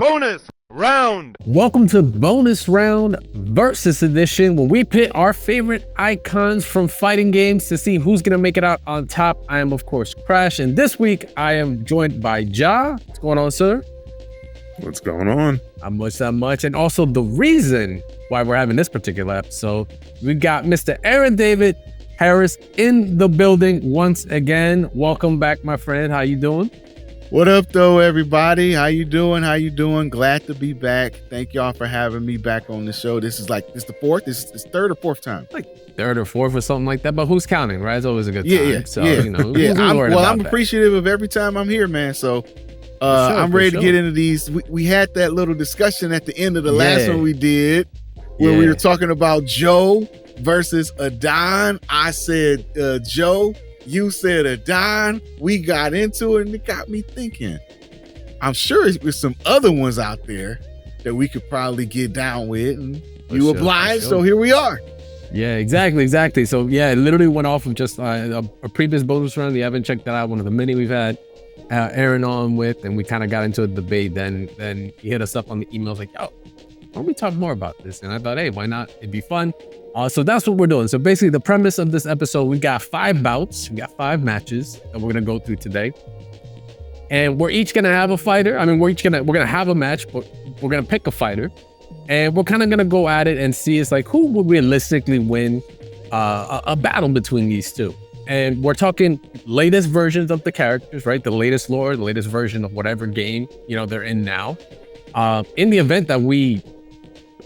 Bonus round. Welcome to bonus round versus edition, where we pit our favorite icons from fighting games to see who's gonna make it out on top. I am, of course, Crash, and this week I am joined by Ja. What's going on, sir? What's going on? Not much. And also the reason why we're having this particular episode, we got Mr. Aaron David Harris in the building once again. Welcome back, my friend. How you doing? What up, though, everybody? How you doing? Glad to be back. Thank y'all for having me back on the show. This is the fourth? This is third or fourth time? Like third or fourth or something like that, but who's counting, right? It's always a good time. I'm appreciative of every time I'm here, man. So I'm ready to get into these. We had that little discussion at the end of the last one we did where we were talking about Joe versus Adon. I said Joe. You said Adon. We got into it and it got me thinking. I'm sure there's some other ones out there that we could probably get down with, and you obliged, so here we are. Yeah, exactly. So it literally went off of just a previous bonus round. You haven't checked that out, one of the many we've had Aaron on with, and we kind of got into a debate. Then he hit us up on the emails like, yo, why don't we talk more about this? And I thought, hey, why not? It'd be fun. So that's what we're doing. So basically the premise of this episode, we got 5 bouts. We got 5 matches that we're going to go through today. And we're each going to have a fighter. I mean, we're going to have a match, but we're going to pick a fighter. And we're kind of going to go at it and see it's like who would realistically win a battle between these two. And we're talking latest versions of the characters, right? The latest lore, the latest version of whatever game, they're in now. In the event that we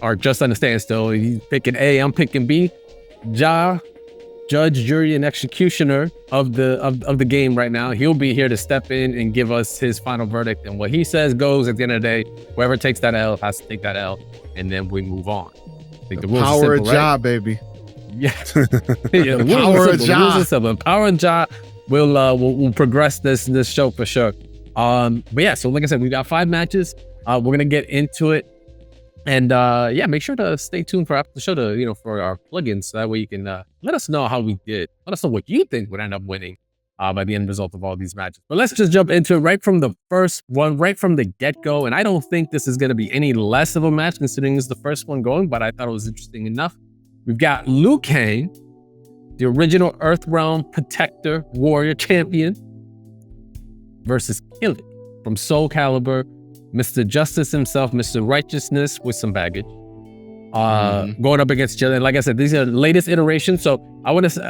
are just on a standstill, he's picking A, I'm picking B. Ja, judge, jury, and executioner of the game right now. He'll be here to step in and give us his final verdict, and what he says goes. At the end of the day, whoever takes that L has to take that L, and then we move on. I think the rules power are simple, of Ja, right? baby. Yeah, the power of Ja. Power of Ja will progress this show for sure. But yeah, so like I said, we got 5 matches. We're gonna get into it. And make sure to stay tuned for after the show to, for our plugins. So that way you can let us know how we did. Let us know what you think would end up winning by the end result of all these matches. But let's just jump into it right from the first one, right from the get-go. And I don't think this is going to be any less of a match considering this is the first one going, but I thought it was interesting enough. We've got Liu Kang, the original Earthrealm Protector Warrior Champion, versus Kilik from Soul Calibur, Mr. Justice himself, Mr. Righteousness with some baggage, going up against each other. And like I said, these are the latest iterations. So I want to say,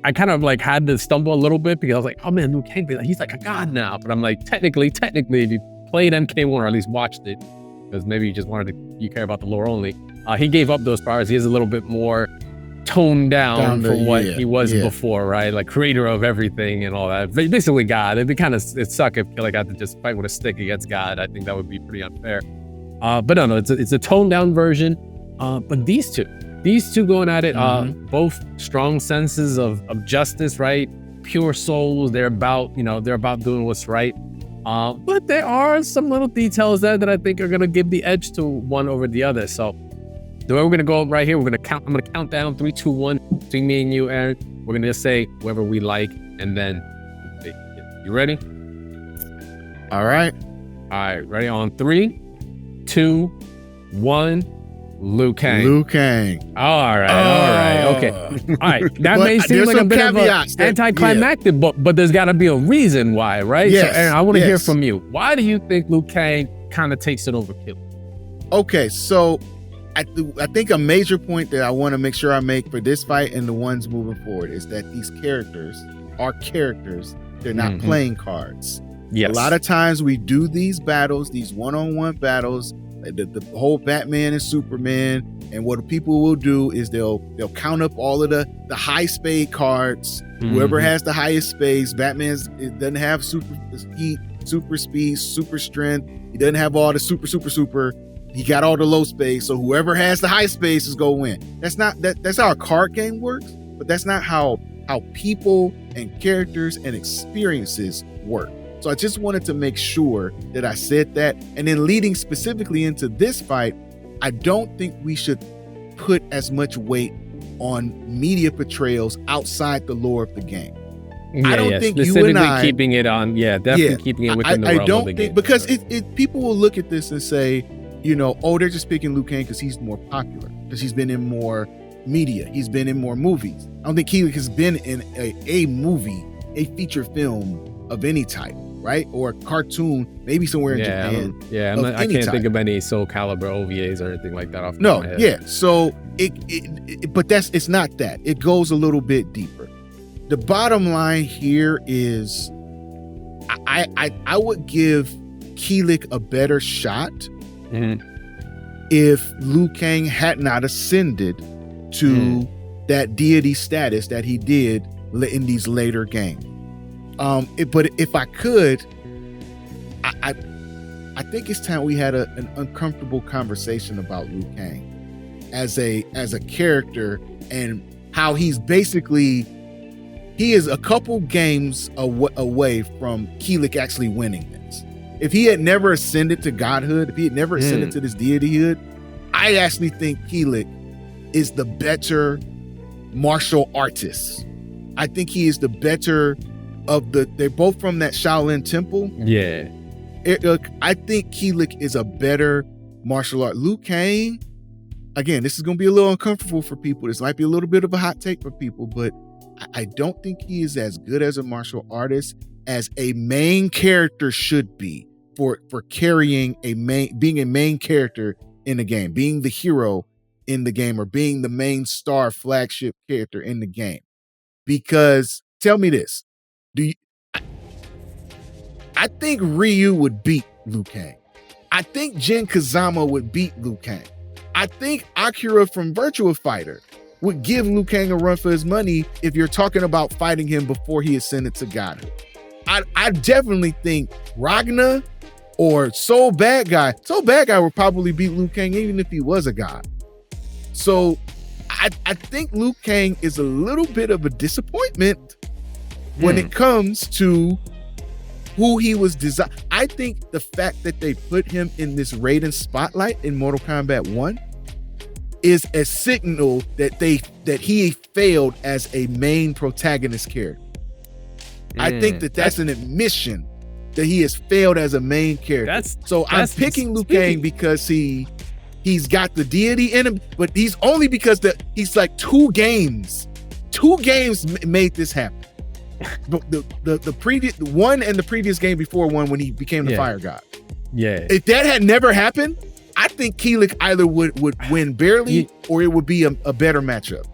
I kind of like had to stumble a little bit because I was like, oh man, Liu Kang, he's like a god now. But I'm like, technically, if you played MK1 or at least watched it, because maybe you care about the lore only, he gave up those powers. He is a little bit more toned down from what he was before, right? Like creator of everything and all that. Basically God. It'd suck if Kilik had to just fight with a stick against God. I think that would be pretty unfair. But no, it's a toned down version. But these two going at it, both strong senses of justice, right? Pure souls. They're about doing what's right. But there are some little details there that I think are gonna give the edge to one over the other. So the way we're gonna go right here, I'm gonna count down 3, 2, 1 between me and you, Aaron. We're gonna just say whoever we like, and then you ready? All right, ready on 3, 2, 1. Liu Kang. All right. Okay. All right. That may seem like a bit of an anticlimactic, but there's got to be a reason why, right? Yes, so, Aaron, I want to hear from you. Why do you think Liu Kang kind of takes it over Kilik? Okay, so I think a major point that I want to make sure I make for this fight and the ones moving forward is that these characters are characters. They're not playing cards. Yes. A lot of times we do these battles, these one-on-one battles, the whole Batman and Superman, and what people will do is they'll count up all of the high spade cards. Whoever has the highest spades, it doesn't have super heat, super speed, super strength. He doesn't have all the super. He got all the low spades, so whoever has the high spades is gonna win. That's how a card game works, but that's not how people and characters and experiences work. So I just wanted to make sure that I said that. And then leading specifically into this fight, I don't think we should put as much weight on media portrayals outside the lore of the game. I don't think you and I keeping it on. Yeah, definitely keeping it within the realm of the game. Because people will look at this and say, you know, oh, they're just picking Liu Kang because he's more popular, because he's been in more media, he's been in more movies. I don't think Kilik has been in a movie, a feature film of any type, right? Or a cartoon, maybe somewhere in Japan. I can't think of any Soul Calibur OVAs or anything like that off the top of my head. So but it's not that. It goes a little bit deeper. The bottom line here is I would give Kilik a better shot if Liu Kang had not ascended to that deity status that he did in these later games. But if I could, I think it's time we had an uncomfortable conversation about Liu Kang as a character, and how he's basically, he is a couple games away from Kilik actually winning this. If he had never ascended to godhood, if he had never ascended to this deityhood, I actually think Kilik is the better martial artist. I think he is the better of they're both from that Shaolin temple. Yeah. I think Kilik is a better martial art. Liu Kang, again, this is going to be a little uncomfortable for people. This might be a little bit of a hot take for people, but I don't think he is as good as a martial artist as a main character should be for carrying being a main character in the game, being the hero in the game, or being the main star flagship character in the game. Because tell me this, I think Ryu would beat Liu Kang. I think Jin Kazama would beat Liu Kang. I think Akira from Virtua Fighter would give Liu Kang a run for his money if you're talking about fighting him before he ascended to godhood. I definitely think Ragna or Soul Bad Guy would probably beat Liu Kang even if he was a god. So I think Liu Kang is a little bit of a disappointment when it comes to who he was designed. I think the fact that they put him in this Raiden spotlight in Mortal Kombat 1 is a signal that he failed as a main protagonist character. I think that's an admission that he has failed as a main character. I'm picking Liu Kang because he's got the deity in him, but he's only because he's like two games made this happen. The previous one and the previous game before one, when he became the fire god. Yeah. If that had never happened, I think Kilik either would win barely or it would be a better matchup.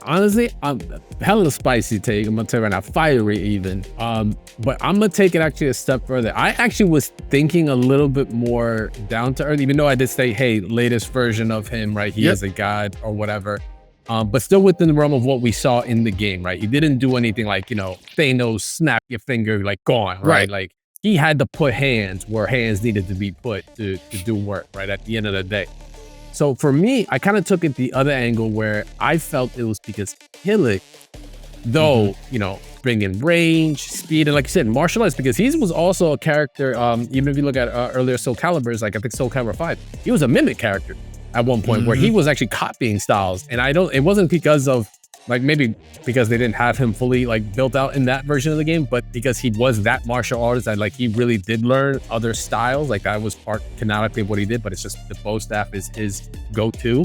Honestly, I'm hella spicy take. I'm gonna tell you right now, fiery even. But I'm gonna take it actually a step further. I actually was thinking a little bit more down to earth, even though I did say, hey, latest version of him, right? He is a god or whatever. But still within the realm of what we saw in the game, right? He didn't do anything like, Thanos snap your finger, like gone, right? Like he had to put hands where hands needed to be put to do work, right? At the end of the day. So for me, I kind of took it the other angle where I felt it was because Kilik, though, bringing range, speed, and like you said, martial arts, because he was also a character, even if you look at earlier Soul Caliburs, like I think Soul Calibur 5, he was a mimic character at one point where he was actually copying styles. And it wasn't because of, like maybe because they didn't have him fully like built out in that version of the game, but because he was that martial artist that like he really did learn other styles. Like that was part canonically of what he did, but it's just the bow staff is his go-to.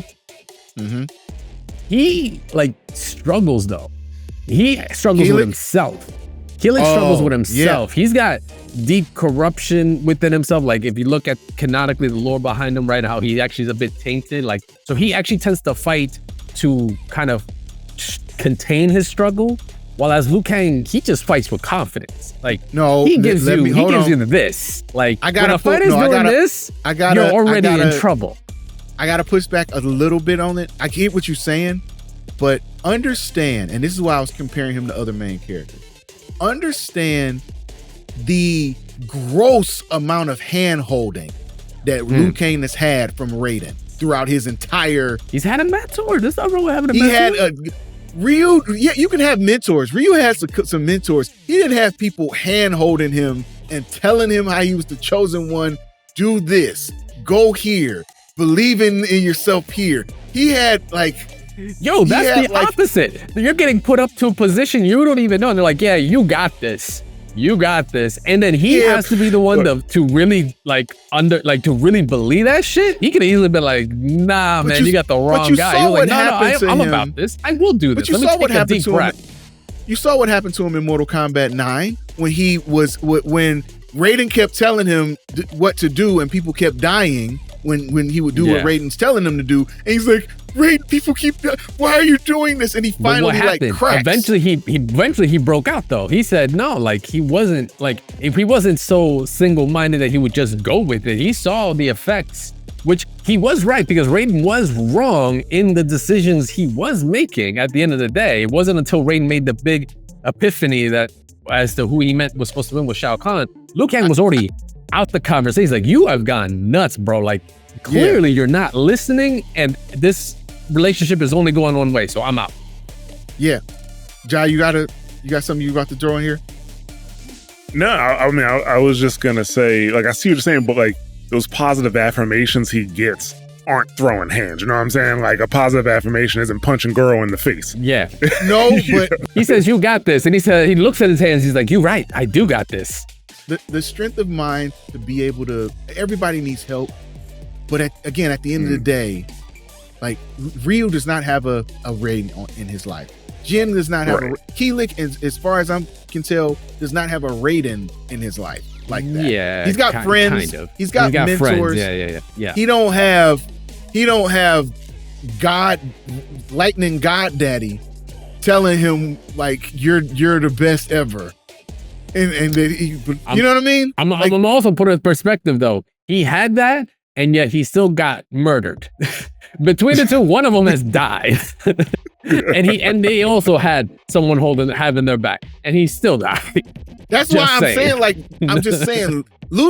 He like struggles though. He struggles with himself. Kilik struggles with himself. He's got deep corruption within himself. Like if you look at canonically the lore behind him, right, how he actually is a bit tainted. Like, so he actually tends to fight to kind of contain his struggle, while as Liu Kang, he just fights with confidence. Like he gives you this. Like when a fighter's doing this, you're already in trouble. I gotta push back a little bit on it. I get what you're saying, but understand, and this is why I was comparing him to other main characters. Understand the gross amount of hand holding that Liu Kang has had from Raiden throughout his entire. He's had a mentor. There's nothing wrong with having a mentor. He had Ryu. Yeah, you can have mentors. Ryu has some mentors. He didn't have people hand holding him and telling him how he was the chosen one. Do this. Go here. Believe in yourself here. He had like Yo, that's the opposite. You're getting put up to a position you don't even know. And they're like, yeah, you got this. You got this. And then he has to be the one to really to really believe that shit. He could easily be like, nah, man, you got the wrong guy. You're like, no, I'm about this. I will do this. But you saw what happened to him. You saw what happened to him in Mortal Kombat 9 when when Raiden kept telling him what to do and people kept dying when he would do what Raiden's telling him to do. And he's like, Raiden, people keep, why are you doing this? And he finally cracks. Eventually he broke out though. He said no, he wasn't if he wasn't so single-minded that he would just go with it. He saw the effects, which he was right because Raiden was wrong in the decisions he was making at the end of the day. It wasn't until Raiden made the big epiphany that as to who he meant was supposed to win with Shao Kahn. Liu Kang was already out the conversation. He's like, you have gone nuts, bro. Clearly you're not listening and this relationship is only going one way, so I'm out. Yeah. Jai, you got something you about to throw in here? No, I mean, I was just gonna say, I see what you're saying, but those positive affirmations he gets aren't throwing hands. You know what I'm saying? A positive affirmation isn't punching girl in the face. Yeah. No, but he says, you got this. And he looks at his hands. He's like, you're right. I do got this. The strength of mind to be able to, everybody needs help. But at the end of the day, Ryu does not have a Raiden in his life. Jin does not have Kilik, as far as I can tell, does not have a Raiden in his life like that. Yeah. He's got friends. Kind of. He's got mentors. Friends. Yeah. He don't have God, lightning God daddy telling him you're the best ever. And that you know what I mean? I'm also putting in perspective though. He had that, and yet he still got murdered. Between the two, one of them has died. and they also had someone having their back, and he still died. That's why I'm saying, I'm just saying,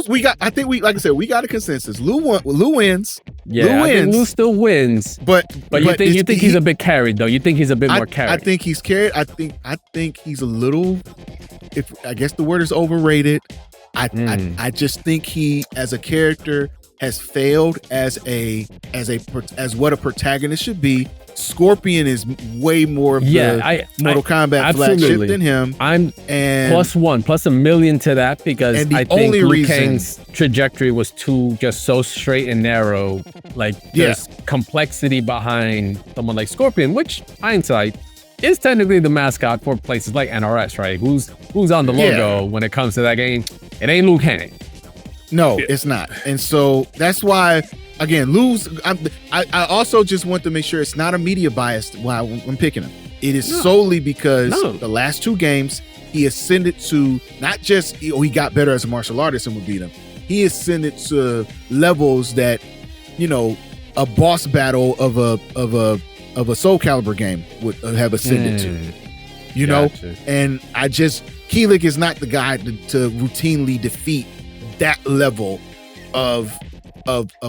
we got a consensus. Lou wins. Yeah, Lou wins. Lou still wins. But you think he's a bit carried though? You think he's a bit more carried? I think he's carried. I think he's a little. I guess the word is overrated. I just think he, as a character, has failed as what a protagonist should be. Scorpion is way more of the Mortal Kombat flagship than him. I'm plus a million to that because I think Liu Kang's trajectory was so straight and narrow. There's complexity behind someone like Scorpion, which hindsight is technically the mascot for places like NRS, right? Who's on the logo when it comes to that game? It ain't Liu Kang. No, it's not. And so that's why, again, I also just want to make sure it's not a media bias while I'm picking him. It is solely because the last two games, he ascended to not just, he got better as a martial artist and would beat him. He ascended to levels that, a boss battle of a Soul Calibur game would have ascended to, know? And Kilik is not the guy to routinely defeat that level of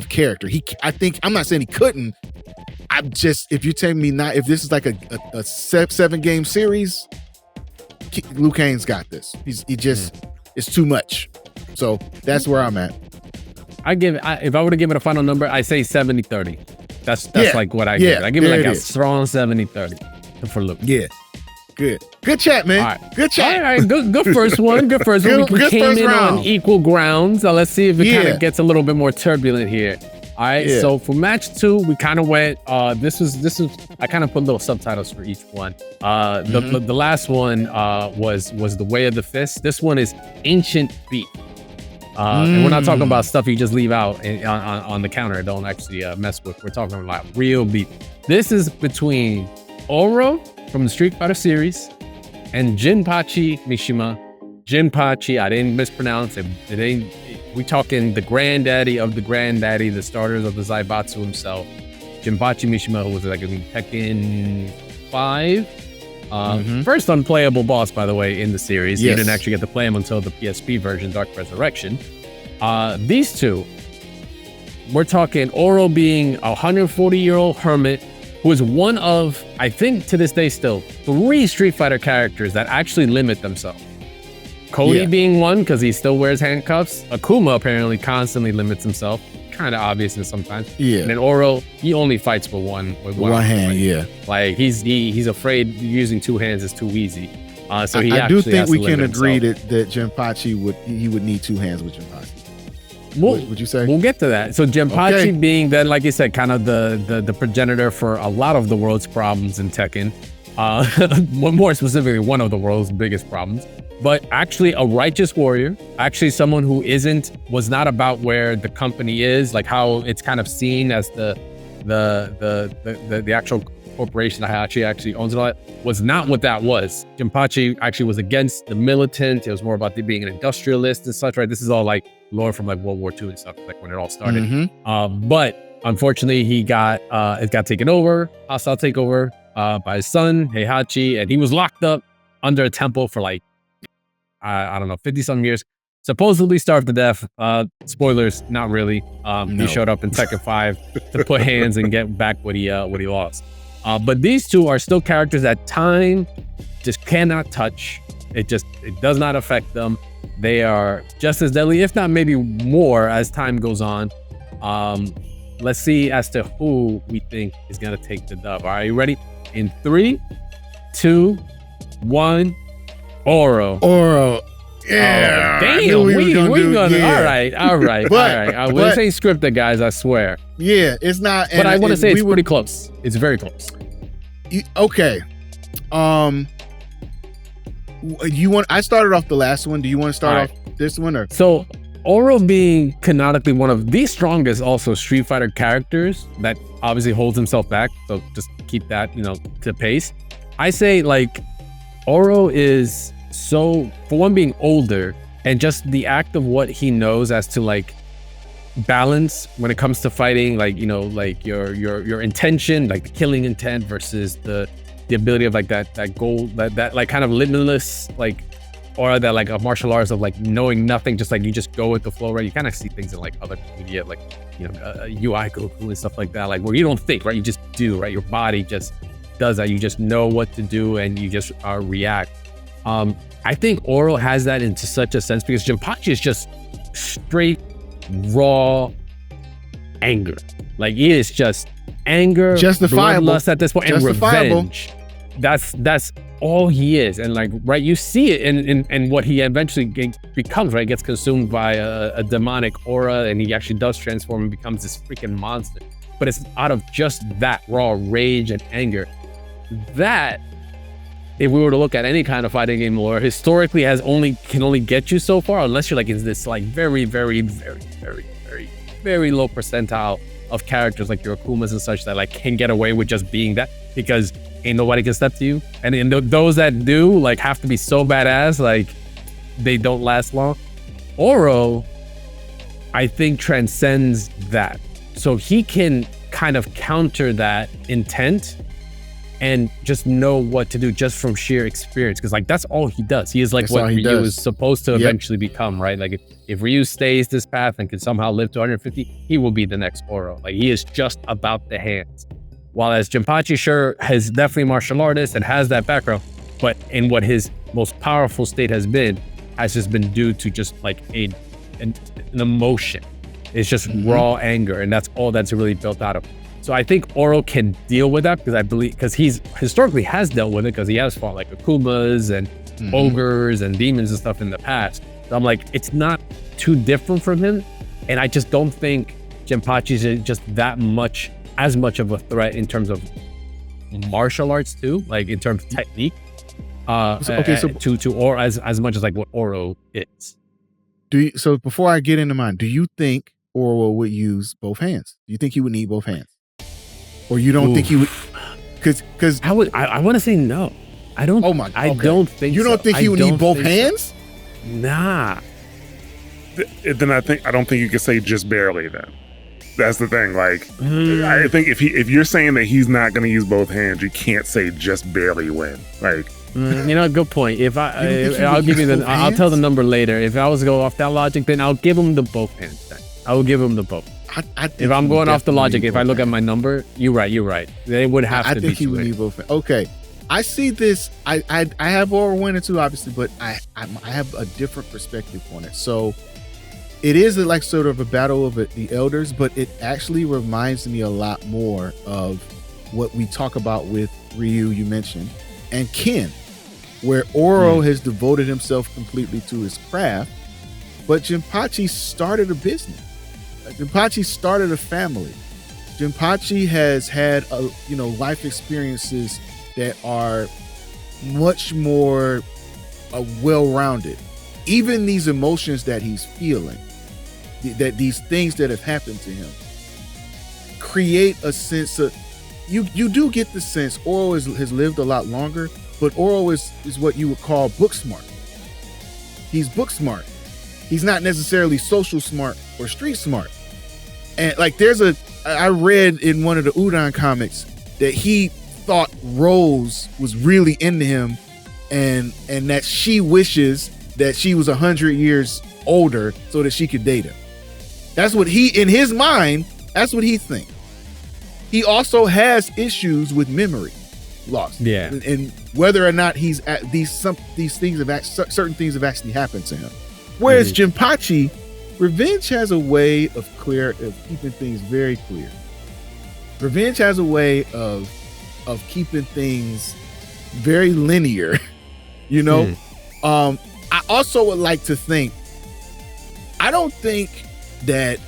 character. I'm not saying he couldn't. If you're telling me not, if this is like a 7-game series, Liu Kang's got this. It's too much. So that's where I'm at. If I were to give it a final number, I say 70-30. That's what I give it. I give it a strong 70-30 for Luke. Yeah. Good chat, man. Right. Good chat. All right. Good first one. Good first one. We came in on equal grounds. So let's see if it kind of gets a little bit more turbulent here. All right. Yeah. So for match 2, we kind of went. This was. I kind of put little subtitles for each one. The last one was the Way of the Fist. This one is Ancient Beat. And we're not talking about stuff you just leave out on the counter. Don't actually mess with. We're talking about real beat. This is between Oro from the Street Fighter series and Jinpachi Mishima. Jinpachi, I didn't mispronounce it. We talking the granddaddy of the granddaddy, the starters of the Zaibatsu himself. Jinpachi Mishima, who was in Tekken 5. First unplayable boss, by the way, in the series. You didn't actually get to play him until the PSP version, Dark Resurrection. These two, we're talking Oro being a 140-year-old hermit who is one of, I think to this day still, 3 Street Fighter characters that actually limit themselves. Cody being one, because he still wears handcuffs. Akuma apparently constantly limits himself. kind of obvious in sometimes. Yeah. And then Oro, he only fights with one hand. Right? Yeah. Like he's afraid using two hands is too easy. So I do think we can agree that Jinpachi would need two hands with Jinpachi. Would you say? We'll get to that. So Jinpachi being then, like you said, kind of the progenitor for a lot of the world's problems in Tekken. More specifically, one of the world's biggest problems. But actually a righteous warrior, actually someone who was not about where the company is, like how it's kind of seen as the actual corporation Heihachi actually owns it all, was not what that was. Jinpachi actually was against the militant. It was more about being an industrialist and such, right? This is all like lore from like World War II and stuff, like when it all started. Mm-hmm. But unfortunately, it got taken over, hostile takeover by his son, Heihachi, and he was locked up under a temple for like, I don't know, 50-some years. Supposedly starved to death. Spoilers, not really. He showed up in Tekken 5 to put hands and get back what he lost. But these two are still characters that time just cannot touch. It does not affect them. They are just as deadly, if not maybe more, as time goes on. Let's see as to who we think is gonna take the dub. Are you ready? In 3, 2, 1. Oro. Yeah. Damn. We gonna. Yeah. All right. This ain't scripted, guys. I swear. Yeah, it's not. But I want to say it's pretty close. It's very close. Okay. I started off the last one. Do you want to start off this one or? So, Oro being canonically one of the strongest, also Street Fighter characters that obviously holds himself back. So just keep that, to pace. I say like Oro is. So for one, being older and just the act of what he knows as to like balance when it comes to fighting, like like your intention, like the killing intent versus the ability of like that goal, that like kind of limitless like aura that like a martial arts of like knowing nothing, just like you just go with the flow, right? You kind of see things in like other media, like UI Goku and stuff like that, like where you don't think, right? You just do, right? Your body just does that. You just know what to do and you just react. I think Oro has that into such a sense because Jinpachi is just straight, raw anger. Like he is just anger, justifiable bloodlust at this point, and revenge. That's all he is. And like, right, you see it in what he eventually becomes, right? Gets consumed by a demonic aura and he actually does transform and becomes this freaking monster. But it's out of just that raw rage and anger. That, if we were to look at any kind of fighting game lore, historically can only get you so far, unless you're like in this like very, very, very, very, very, very low percentile of characters like your Akumas and such that like can get away with just being that, because ain't nobody can step to you. And those that do like have to be so badass, like they don't last long. Oro, I think, transcends that. So he can kind of counter that intent and just know what to do just from sheer experience, because like that's all he does. He is like what Ryu is supposed to eventually become, right? Like if Ryu stays this path and can somehow live to 150, he will be the next Oro. Like he is just about the hands. While as Jinpachi sure has definitely martial artist and has that background, but in what his most powerful state has just been due to just like an emotion. It's just raw anger, and that's all that's really built out of. So I think Oro can deal with that because he's historically has dealt with it, because he has fought like Akumas and ogres and demons and stuff in the past. So I'm like, it's not too different from him. And I just don't think Jinpachi is just as much of a threat in terms of martial arts too, like in terms of technique. To Oro as much as like what Oro is. So before I get into mine, do you think Oro would use both hands? Do you think he would need both hands? Or you don't think he would? Because I want to say no. I don't. Oh my! I don't think you don't think he would need both hands. So. Nah. Then I don't think you can say just barely. Then that's the thing. Like I think if you're saying that he's not going to use both hands, you can't say just barely win. Like good point. I'll give you I'll tell the number later. If I was to go off that logic, then I'll give him the both hands. Then I will give him the both. If I'm going off the logic, if I look at my number, you're right. They would have to be. I think he would need both. Okay, I see this. I have Oro winning too, obviously, but I have a different perspective on it. So it is like sort of a battle of the elders, but it actually reminds me a lot more of what we talk about with Ryu, you mentioned, and Ken, where Oro has devoted himself completely to his craft, but Jinpachi started a business. Jinpachi started a family. Jinpachi has had life experiences that are much more well-rounded. Even these emotions that he's feeling, that these things that have happened to him, create a sense of, you do get the sense Oro has lived a lot longer, but Oro is what you would call book smart. He's book smart. He's not necessarily social smart or street smart. And like I read in one of the Udon comics that he thought Rose was really into him, and that she wishes that she was 100 years older so that she could date him. That's what in his mind, that's what he thinks. He also has issues with memory loss. Yeah. And whether or not he's at certain things have actually happened to him. Whereas Jinpachi, revenge has a way of keeping things very clear. Revenge has a way of keeping things very linear, you know? I also would like to think, I don't think that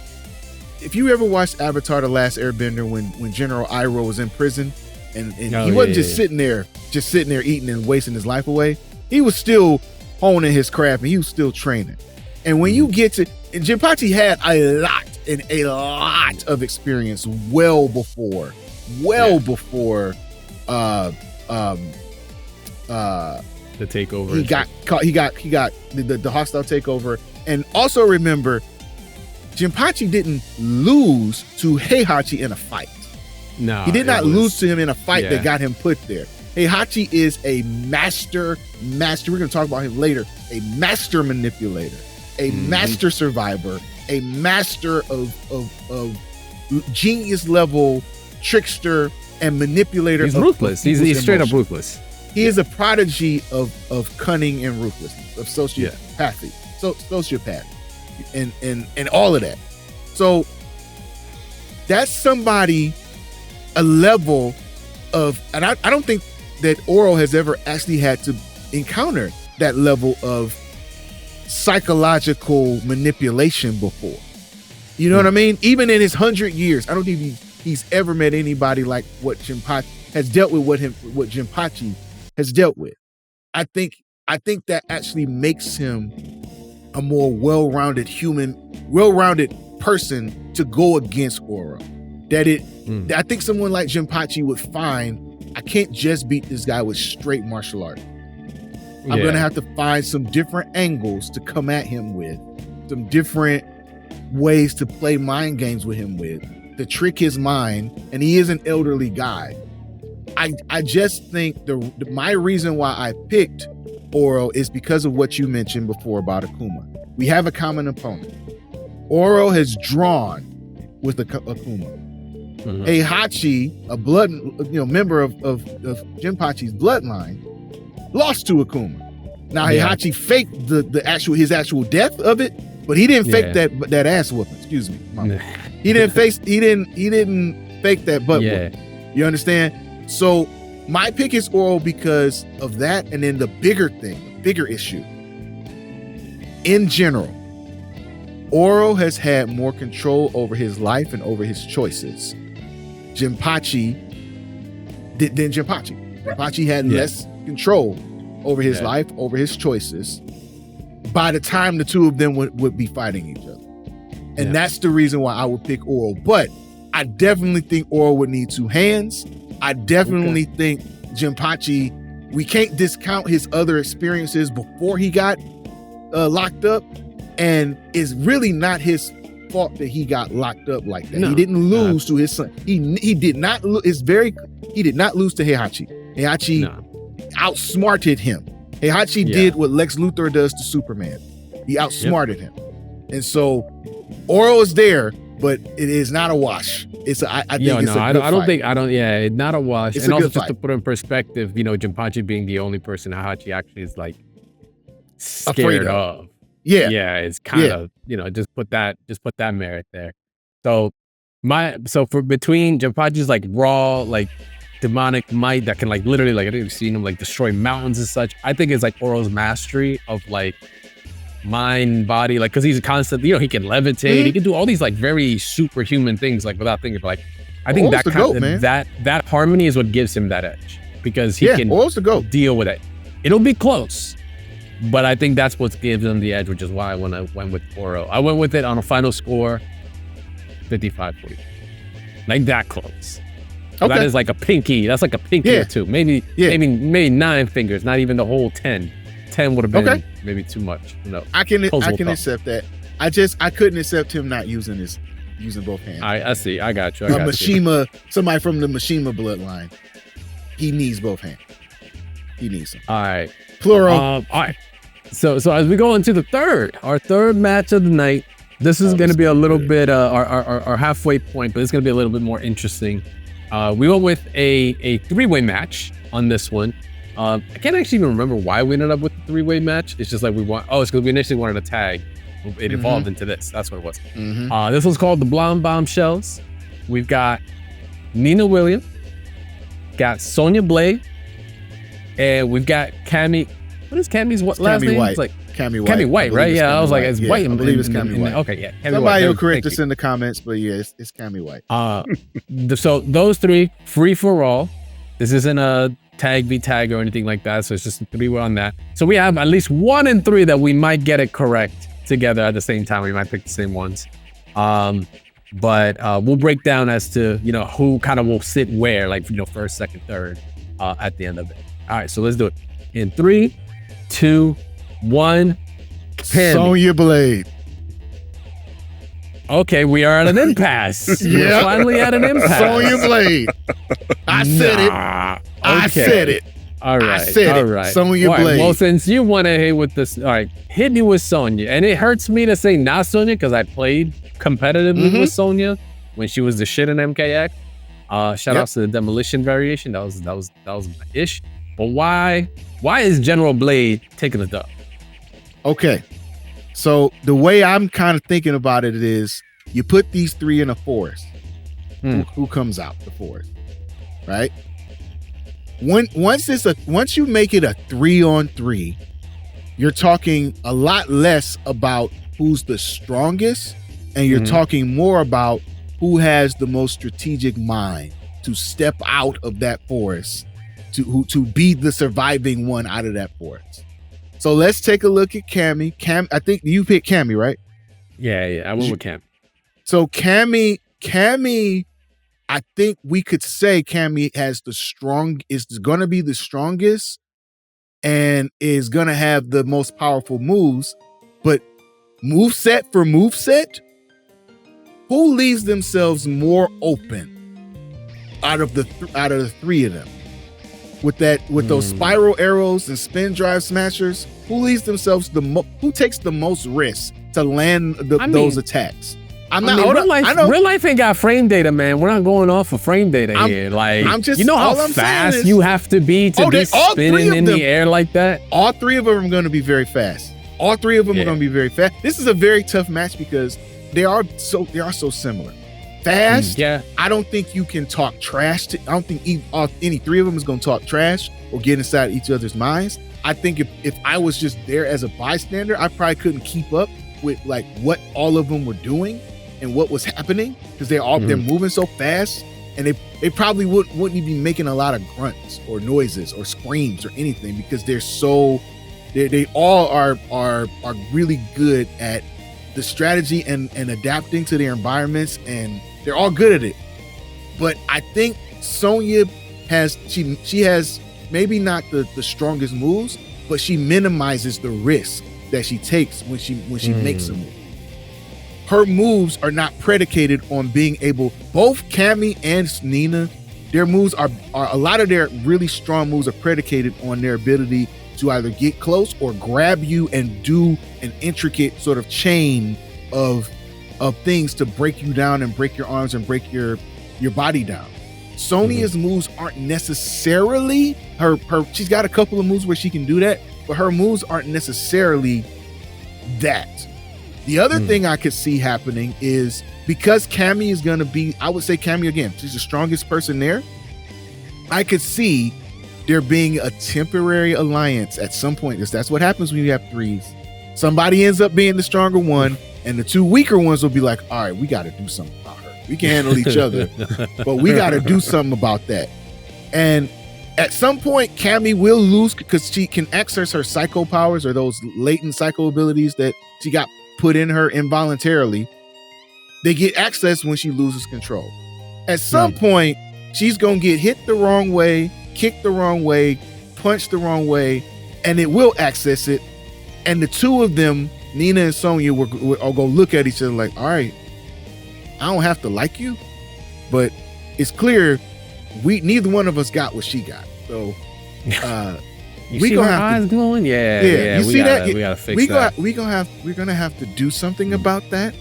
if you ever watched Avatar: The Last Airbender when General Iroh was in prison and he wasn't just sitting there eating and wasting his life away, he was still honing his craft and he was still training. And when you get to, and Jinpachi had a lot of experience well before the takeover. He got caught. He got the hostile takeover. And also remember, Jinpachi didn't lose to Heihachi in a fight. No, he did not lose to him in a fight that got him put there. Heihachi is a master. We're going to talk about him later. A master manipulator, a master survivor, a master of genius level trickster and manipulator. He's ruthless. He's straight up ruthless. He is a prodigy of cunning and ruthlessness, of sociopathy, sociopath, and all of that. So that's somebody, a level of, and I don't think that Oro has ever actually had to encounter that level of psychological manipulation before. You know what I mean? Even in his 100 years, I don't think he's ever met anybody like what Jinpachi has dealt with. What Jinpachi has dealt with. I think that actually makes him a more well-rounded person to go against Oro. I think someone like Jinpachi would find, I can't just beat this guy with straight martial art. I'm going to have to find some different angles to come at him with, some different ways to play mind games with him with, to trick his mind. And he is an elderly guy. I just think my reason why I picked Oro is because of what you mentioned before about Takuma. We have a common opponent. Oro has drawn with Takuma. Heihachi, a member of Jinpachi's bloodline, lost to Akuma. Now Heihachi faked his actual death of it, but he didn't fake that ass whooping. Excuse me, mama. He didn't fake that butt whooping. You understand? So my pick is Oro because of that, and then the bigger issue. In general, Oro has had more control over his life and over his choices. Jinpachi than Jinpachi. Jinpachi had less control over his life, over his choices, by the time the two of them would be fighting each other. And that's the reason why I would pick Oro. But I definitely think Oro would need two hands. I definitely think Jinpachi, we can't discount his other experiences before he got locked up. And it's really not his fault that he got locked up like that. No. He didn't lose to his son. He did not lose. He did not lose to Heihachi. Heihachi outsmarted him. Heihachi did what Lex Luthor does to Superman. He outsmarted him. And so Oro is there, but it is not a wash. It's not a wash. It's and also just to put in perspective, Jinpachi being the only person Heihachi actually is like scared of. It's kind of just put that merit there. So for between Jinpachi's like raw like demonic might that can like literally like I think we've seen him like destroy mountains and such. I think it's like Oro's mastery of like mind, body, like because he's a constant, he can levitate, he can do all these like very superhuman things like without thinking. Like I think that harmony is what gives him that edge because he can deal with it. It'll be close, but I think that's what gives him the edge, which is why I went with Oro. I went with it on a final score 55-40, like that close. Okay. That is like a pinky. That's like a pinky or two, maybe 9 fingers, not even the whole 10. 10 would have been maybe too much. No, I can accept that. I couldn't accept him not using both hands. I see. I got you. Mishima, somebody from the Mishima bloodline, he needs both hands. He needs them. All right. Plural. All right. So as we go into our third match of the night, this is going to be a little bit our halfway point, but it's going to be a little bit more interesting. We went with a 3-way match on this one. I can't actually even remember why we ended up with the 3-way match. It's just like it's because we initially wanted a tag. It evolved into this. That's what it was. This one's called the Bombshells. We've got Nina Williams, got Sonya Blade, and we've got Cammy. What is Cammy's last name? White. It's like Cammy White. Cammy White, right? Yeah, I was like, it's White. I believe it's Cammy White. Okay, yeah. Cammy Somebody White. will correct us in the comments, but yeah, it's Cammy White. So those 3, free for all. This isn't a tag v tag or anything like that, so it's just 3 on that. So we have at least 1 and 3 that we might get it correct together at the same time. We might pick the same ones. But we'll break down as to who kind of will sit where, like first, second, third at the end of it. All right, so let's do it in 3, 2, 1. Sonya Blade. Okay, we are at an impasse. We're finally at an impasse. Sonya Blade. I said it. I said it. All right. I said it. Sonya Blade. Well, since you want to hit with this, all right, hit me with Sonya. And it hurts me to say not Sonya because I played competitively with Sonya when she was the shit in MKX. Shout outs to the Demolition variation. That was my ish. But why is General Blade taking the dub? Okay. So the way I'm kind of thinking about it is you put these 3 in a forest. Who comes out the forest? Right? Once you make it a 3-on-3, you're talking a lot less about who's the strongest, and you're talking more about who has the most strategic mind to step out of that forest, to be the surviving one out of that forest. So let's take a look at Cammy. I think you picked Cammy, right? Yeah, I went with Cammy. So Cammy, I think we could say Cammy is going to be the strongest and is going to have the most powerful moves. But moveset for moveset, who leaves themselves more open out of the 3 of them? With those spiral arrows and spin drive smashers, who leaves themselves who takes the most risk to land those attacks? Real life ain't got frame data, man. We're not going off of frame data here. Like, how fast you have to be spinning in the air like that? All 3 of them are going to be very fast. All 3 of them are going to be very fast. This is a very tough match because they are so similar. Fast. I don't think you can talk trash I don't think any 3 of them is going to talk trash or get inside each other's minds. I think if I was just there as a bystander, I probably couldn't keep up with like what all of them were doing and what was happening because they're moving so fast, and they probably wouldn't even be making a lot of grunts or noises or screams or anything because they all are really good at the strategy and adapting to their environments, and they're all good at it. But I think Sonya has maybe not the strongest moves, but she minimizes the risk that she takes when she makes a move. Her moves are not predicated on being able, both Cammy and Nina, their moves are a lot of their really strong moves are predicated on their ability to either get close or grab you and do an intricate sort of chain of things to break you down and break your arms and break your body down. Sonya's moves aren't necessarily her she's got a couple of moves where she can do that, but her moves aren't necessarily that. The other thing I could see happening is because Cammy is going to be, I would say Cammy again, she's the strongest person there. I could see there being a temporary alliance at some point, because that's what happens when you have threes. Somebody ends up being the stronger one, and the two weaker ones will be like, all right, we got to do something about her. We can handle each other, but we got to do something about that. And at some point, Cammy will lose because she can access her psycho powers, or those latent psycho abilities that she got put in her involuntarily. They get access when she loses control. At some point, she's going to get hit the wrong way, kicked the wrong way, punched the wrong way, and it will access it. And the two of them, Nina and Sonya, will go look at each other like, all right, I don't have to like you, but it's clear neither one of us got what she got. So we gonna have eyes glowing? Yeah. You see that? We gotta fix that. We're gonna have to do something about that.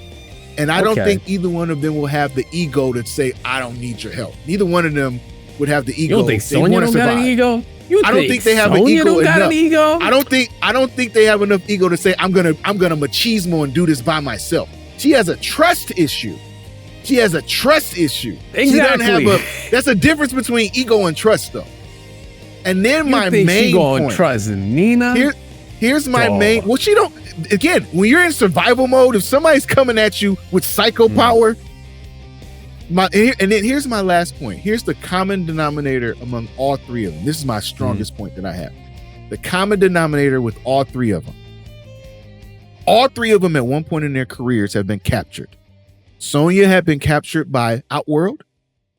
And I don't think either one of them will have the ego to say, I don't need your help. Neither one of them would have the ego. You don't think Sonya don't got an ego? I don't think they have an ego enough. I don't think they have enough ego to say, I'm gonna machismo and do this by myself. She has a trust issue. Exactly. She doesn't have that's a difference between ego and trust, though. And then my main point. Trust Nina? Here's my main. Well, she don't. Again, when you're in survival mode, if somebody's coming at you with psycho power, and then here's my last point. Here's the common denominator among all three of them. This is my strongest point that I have. The common denominator with all three of them. All three of them at one point in their careers have been captured. Sonya had been captured by Outworld.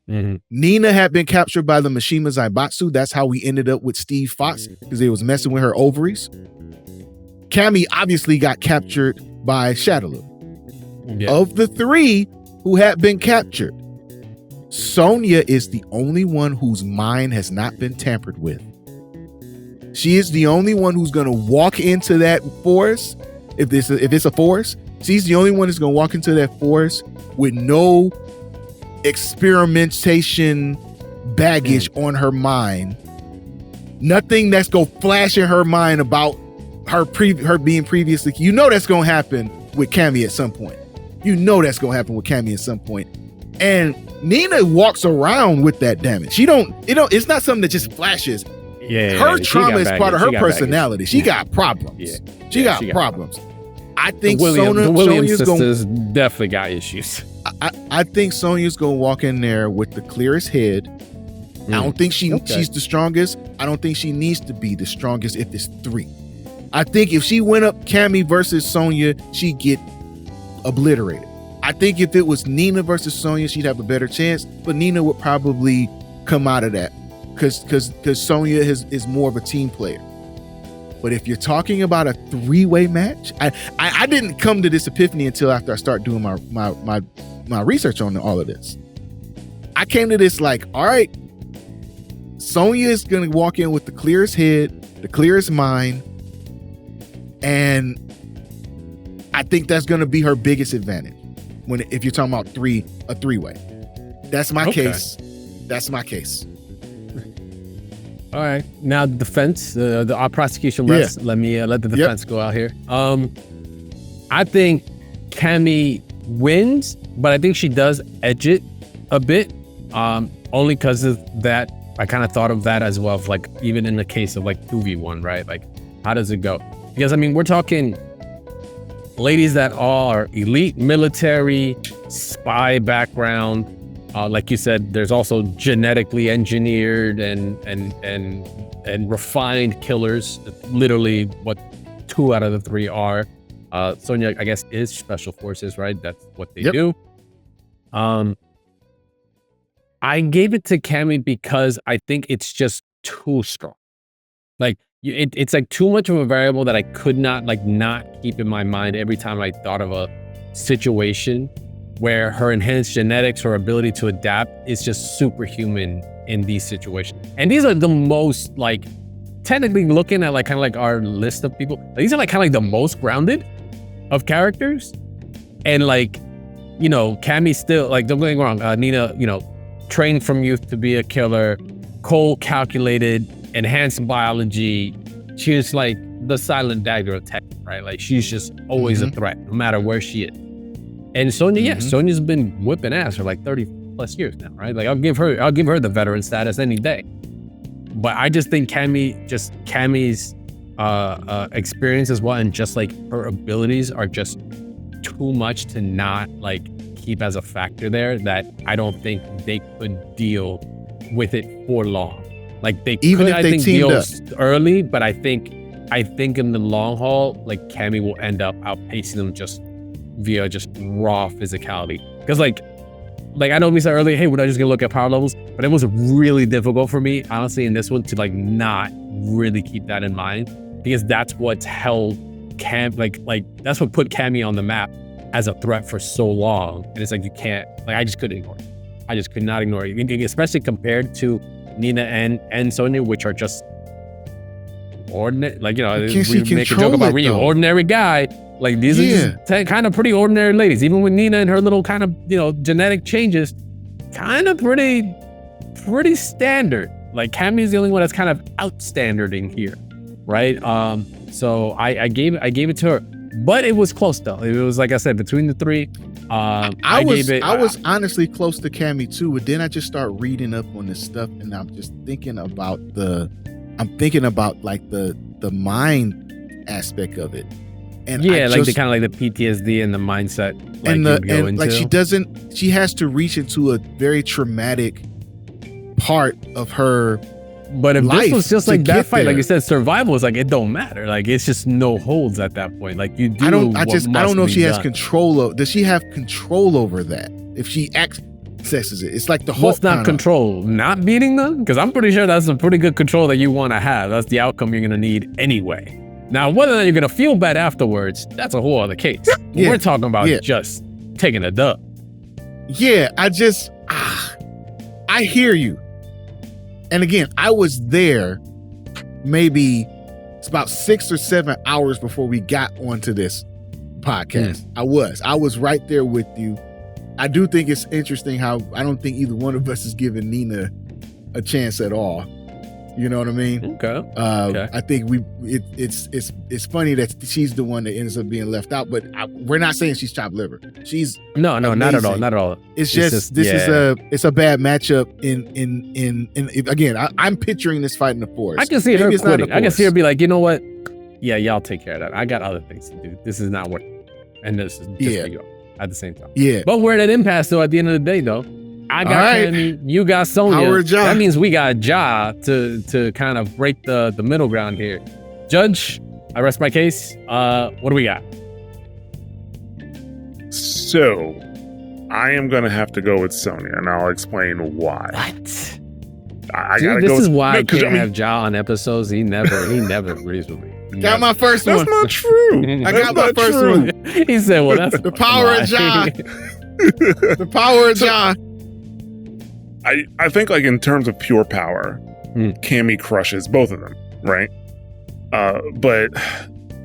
Nina had been captured by the Mishima Zaibatsu. That's how we ended up with Steve Fox, because they was messing with her ovaries. Cammy obviously got captured by Shadaloo. Yeah. Of the three who had been captured, Sonya is the only one whose mind has not been tampered with. She is the only one who's going to walk into that forest. If it's a forest, she's the only one that's going to walk into that forest with no experimentation baggage on her mind. Nothing that's going to flash in her mind about her being previously. You know that's going to happen with Cammy at some point. And Nina walks around with that damage. It's not something that just flashes. Her trauma is part of her personality. She got problems. She got problems. I think the Williams sisters definitely got issues. I think Sonya's gonna walk in there with the clearest head. I don't think she's the strongest. I don't think she needs to be the strongest if it's three. I think if she went up Cammy versus Sonya, she'd get obliterated. I think if it was Nina versus Sonya, she'd have a better chance, but Nina would probably come out of that because Sonya is more of a team player. But if you're talking about a three-way match, I didn't come to this epiphany until after I start doing my research on all of this. I came to this like, all right, Sonya is going to walk in with the clearest head, the clearest mind, and I think that's going to be her biggest advantage if you're talking about a three-way. That's my case. That's my case. All right. Now the defense, our prosecution rests. Let the defense go out here. I think Cammy wins, but I think she does edge it a bit. Only because of that. I kind of thought of that as well. Like even in the case of like 2v1, right? Like how does it go? Because I mean, we're talking ladies that are elite military, spy background. Like you said, there's also genetically engineered and refined killers. Literally, what 2 out of the 3 are. Sonya, I guess, is special forces, right? That's what they do. I gave it to Cammy because I think it's just too strong. Like it's like too much of a variable that I could not keep in my mind every time I thought of a situation where her enhanced genetics, her ability to adapt is just superhuman in these situations. And these are the most, like, technically looking at like kind of like our list of people, these are like kind of like the most grounded of characters. And like, you know, Cammy still, like, don't get me wrong, Nina, you know, trained from youth to be a killer, cold calculated, enhanced biology. She was like the silent dagger of tech, right? Like she's just always a threat, no matter where she is. And Sonya, Sonya's been whipping ass for like 30 plus years now, right? Like I'll give her the veteran status any day. But I just think Cammy's experience as well, and just like her abilities are just too much to not like keep as a factor there, that I don't think they could deal with it for long. Like they even could, if I they think, teamed deal up early, but I think in the long haul, like Cammy will end up outpacing them just via just raw physicality. Because like I know we said earlier, hey, we're not just gonna look at power levels, but it was really difficult for me, honestly, in this one to like not really keep that in mind, because that's what's held Cam, like that's what put Cammy on the map as a threat for so long. And it's like you can't, like I just couldn't ignore it. I just could not ignore it, especially compared to Nina and Sonya, which are just ordinary. Like, you know, we make a joke about Ryu, ordinary guy. Like these are just kind of pretty ordinary ladies. Even with Nina and her little kind of, you know, genetic changes, kind of pretty standard. Like Cammy's the only one that's kind of outstandarding here, right? So I gave it to her, but it was close though. It was, like I said, between the three. I was honestly close to Cammy too, but then I just start reading up on this stuff, and I'm just thinking about like the mind aspect of it. And like the kind of like the PTSD and the mindset, she has to reach into a very traumatic part of her. But if this was just like that fight, there. like you said, survival is like, it don't matter. Like it's just no holds at that point. Like you do. I don't know if she has control. Does she have control over that? If she accesses it, it's like the whole. What's not control? Not beating them? Because I'm pretty sure that's some pretty good control that you want to have. That's the outcome you're gonna need anyway. Now, whether or not you're gonna feel bad afterwards, that's a whole other case. We're talking about just taking a dub. Yeah, I hear you. And again, I was there maybe it's about 6 or 7 hours before we got onto this podcast. I was right there with you. I do think it's interesting how I don't think either one of us is giving Nina a chance at all. You know what I mean? Okay. I think it's funny that she's the one that ends up being left out, but we're not saying she's chopped liver. She's no, not at all. It's just it's a bad matchup. In again, I'm picturing this fight in the forest. I can see her quitting. I can see her be like, you know what? Yeah, y'all take care of that. I got other things to do. This is not working, and this is just for you at the same time. Yeah, but we're at an impasse though. At the end of the day, though. I got Cammy, you got Sonya. That means we got Ja to kind of break the middle ground here. Judge, I rest my case. What do we got? So, I am going to have to go with Sonya, and I'll explain why. What? This is why I can't have Ja on episodes. He never agrees with me. Got my first one. That's not true. I got my first one. He said, well, that's the power of Ja. The power of Ja. I think, like, in terms of pure power, Cammy crushes both of them, right? But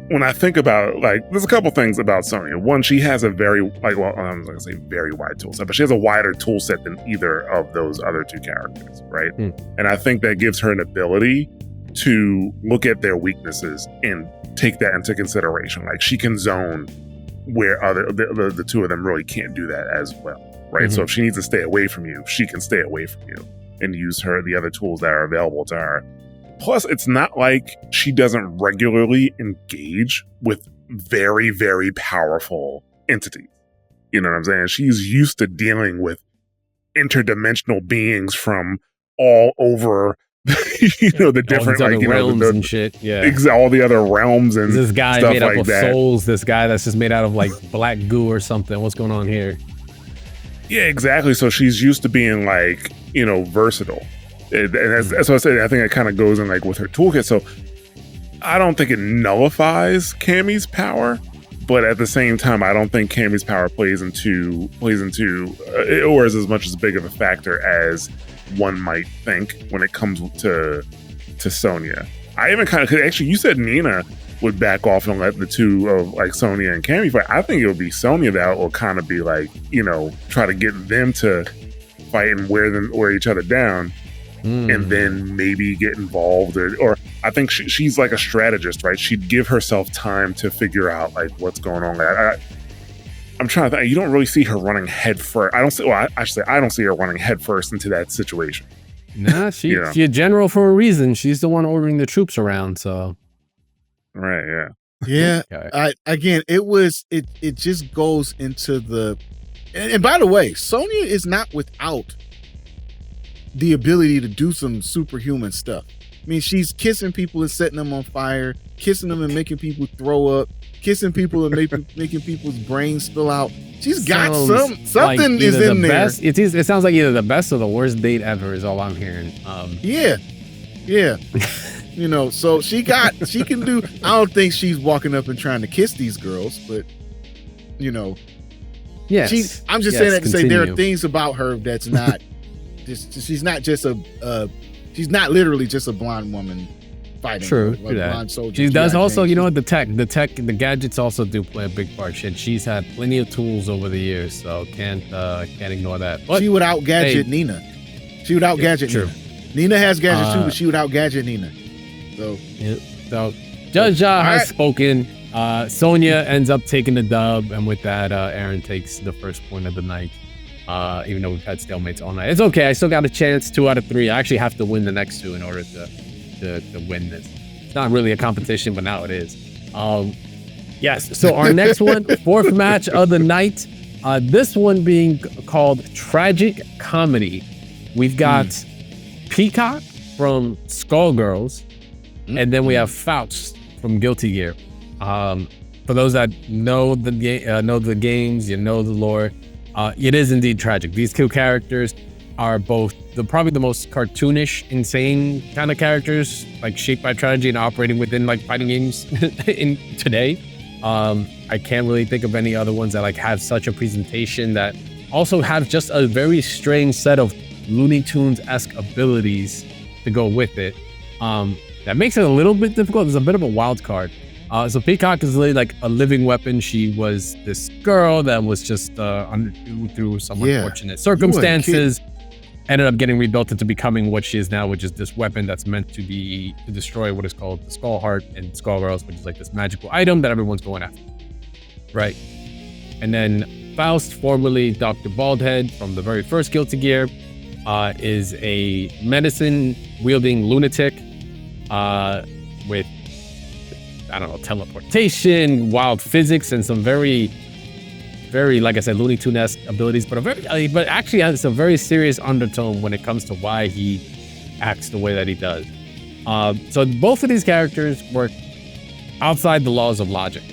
when I think about, like, there's a couple things about Sonya. One, she has a very, like, well, I'm not going to say very wide tool set, but she has a wider tool set than either of those other two characters, right? And I think that gives her an ability to look at their weaknesses and take that into consideration. Like, she can zone where the two of them really can't do that as well. Right. So if she needs to stay away from you, she can stay away from you and use the other tools that are available to her. Plus, it's not like she doesn't regularly engage with very, very powerful entities. You know what I'm saying? She's used to dealing with interdimensional beings from all over, the different realms and shit. Yeah, all the other realms and this guy stuff made up like of that. Souls. This guy that's just made out of like black goo or something. What's going on here? Yeah, exactly. So she's used to being like, versatile. And that's what I said. I think it kind of goes in like with her toolkit. So I don't think it nullifies Cammy's power, but at the same time, I don't think Cammy's power plays into or is as much as big of a factor as one might think when it comes to Sonya. I even kind of, actually, you said Nina would back off and let the two of like Sonya and Cammy fight. I think it would be Sonya that will kind of be like, try to get them to fight and wear each other down, and then maybe get involved or I think she's like a strategist, right? She'd give herself time to figure out like what's going on. I'm trying to think. You don't really see her running head first. I don't see her running head first into that situation. Nah, she's a general for a reason. She's the one ordering the troops around. So, right, yeah. Yeah. Okay. It just goes into the, and by the way, Sonya is not without the ability to do some superhuman stuff. I mean, she's kissing people and setting them on fire, kissing them and making people throw up, kissing people and making people's brains spill out. She's got something is in there. It sounds like either the best or the worst date ever is all I'm hearing. Yeah. You know, so she can do. I don't think she's walking up and trying to kiss these girls, but you know, yes. I'm just saying that to say there are things about her that's not. She's not literally just a blonde woman fighting. True, like a blonde soldier. She does also, you know what? The gadgets also do play a big part. She's had plenty of tools over the years, so can't ignore that. But she would out gadget Nina. She would out gadget Nina. Nina has gadgets too, but she would out gadget Nina. So Judge has spoken. Sonya ends up taking the dub, and with that, Aaron takes the first point of the night. Even though we've had stalemates all night, it's okay. I still got a chance. 2 out of 3. I actually have to win the next 2 in order to win this. It's not really a competition, but now it is. Yes. So our next one, 4th match of the night. This one being called Tragic Comedy. We've got Peacock from Skullgirls. And then we have Faust from Guilty Gear. For those that know the games, you know the lore. It is indeed tragic. These 2 characters are both probably the most cartoonish, insane kind of characters, like shaped by tragedy and operating within like fighting games in today. I can't really think of any other ones that like have such a presentation that also have just a very strange set of Looney Tunes-esque abilities to go with it. That makes it a little bit difficult. There's a bit of a wild card. So Peacock is really like a living weapon. She was this girl that was just through some unfortunate circumstances, ended up getting rebuilt into becoming what she is now, which is this weapon that's meant to destroy what is called the Skull Heart in Skullgirls, which is like this magical item that everyone's going after. Right. And then Faust, formerly Dr. Baldhead from the very first Guilty Gear, is a medicine-wielding lunatic with, I don't know, teleportation, wild physics, and some very, very, like I said, Looney Tunes-esque abilities, but actually has a very serious undertone when it comes to why he acts the way that he does. So both of these characters work outside the laws of logic,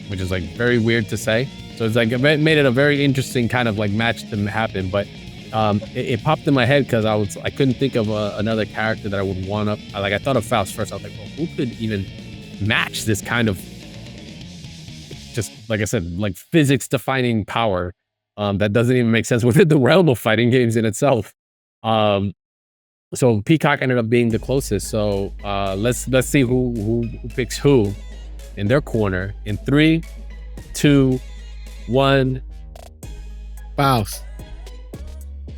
which is like very weird to say. So it's like, it made it a very interesting kind of like match to happen, but it popped in my head because I couldn't think of another character that I would want up. I thought of Faust first. I was like, well, who could even match this kind of, just like I said, like physics defining power that doesn't even make sense within the realm of fighting games in itself. So Peacock ended up being the closest. So let's see who picks who in their corner in 3, 2, 1. Faust.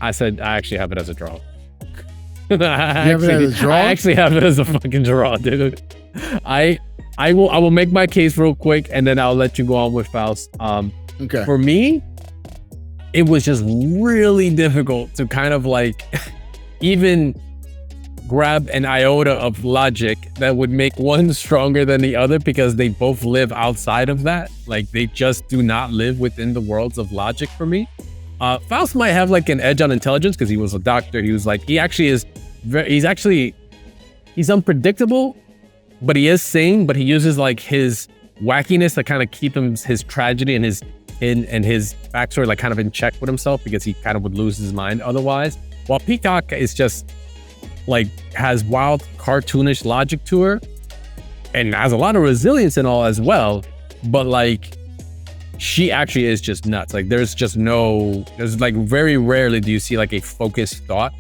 I said I actually have it as a draw. I actually have it as a fucking draw, dude. I will make my case real quick and then I'll let you go on with Faust. Okay. For me, it was just really difficult to kind of like even grab an iota of logic that would make one stronger than the other because they both live outside of that. Like they just do not live within the worlds of logic for me. Faust might have like an edge on intelligence because he was a doctor. He was like, he's unpredictable, but he is sane, but he uses like his wackiness to kind of keep his tragedy and his backstory like kind of in check with himself because he kind of would lose his mind otherwise. While Peacock is just like has wild cartoonish logic to her and has a lot of resilience and all as well, but like she actually is just nuts. Like there's like very rarely do you see like a focused thought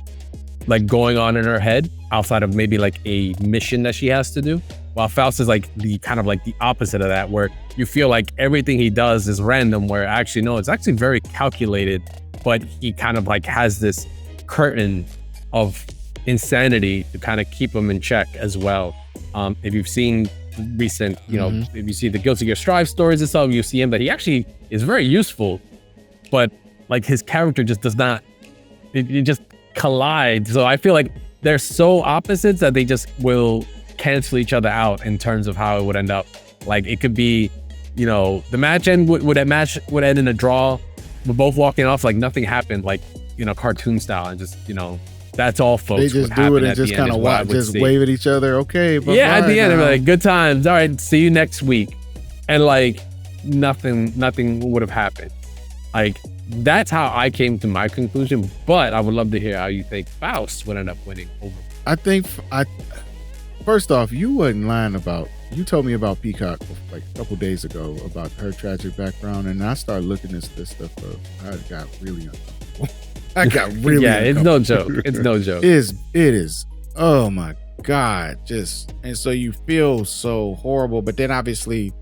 like going on in her head outside of maybe like a mission that she has to do. While Faust is like the kind of like the opposite of that, where you feel like everything he does is random, where actually no, it's actually very calculated, but he kind of like has this curtain of insanity to kind of keep him in check as well. If you've seen recent, if you see the Guilty Gear Strive stories and stuff, you see him that he actually is very useful, but like his character just does not, it just collides. So I feel like they're so opposites that they just will cancel each other out in terms of how it would end up. Like it could be, the match would end in a draw. We're both walking off like nothing happened, like cartoon style, and just that's all, folks. They just do it and just kind of wave at each other. Okay, yeah. At the end, they're like, "Good times. All right, see you next week," and like nothing would have happened. Like that's how I came to my conclusion. But I would love to hear how you think Faust would end up winning over. I think first off, you wasn't lying about. You told me about Peacock like a couple days ago about her tragic background, and I started looking this stuff up. I got really uncomfortable. It's no joke. It's no joke. It is. Oh my God. And so you feel so horrible, but then obviously,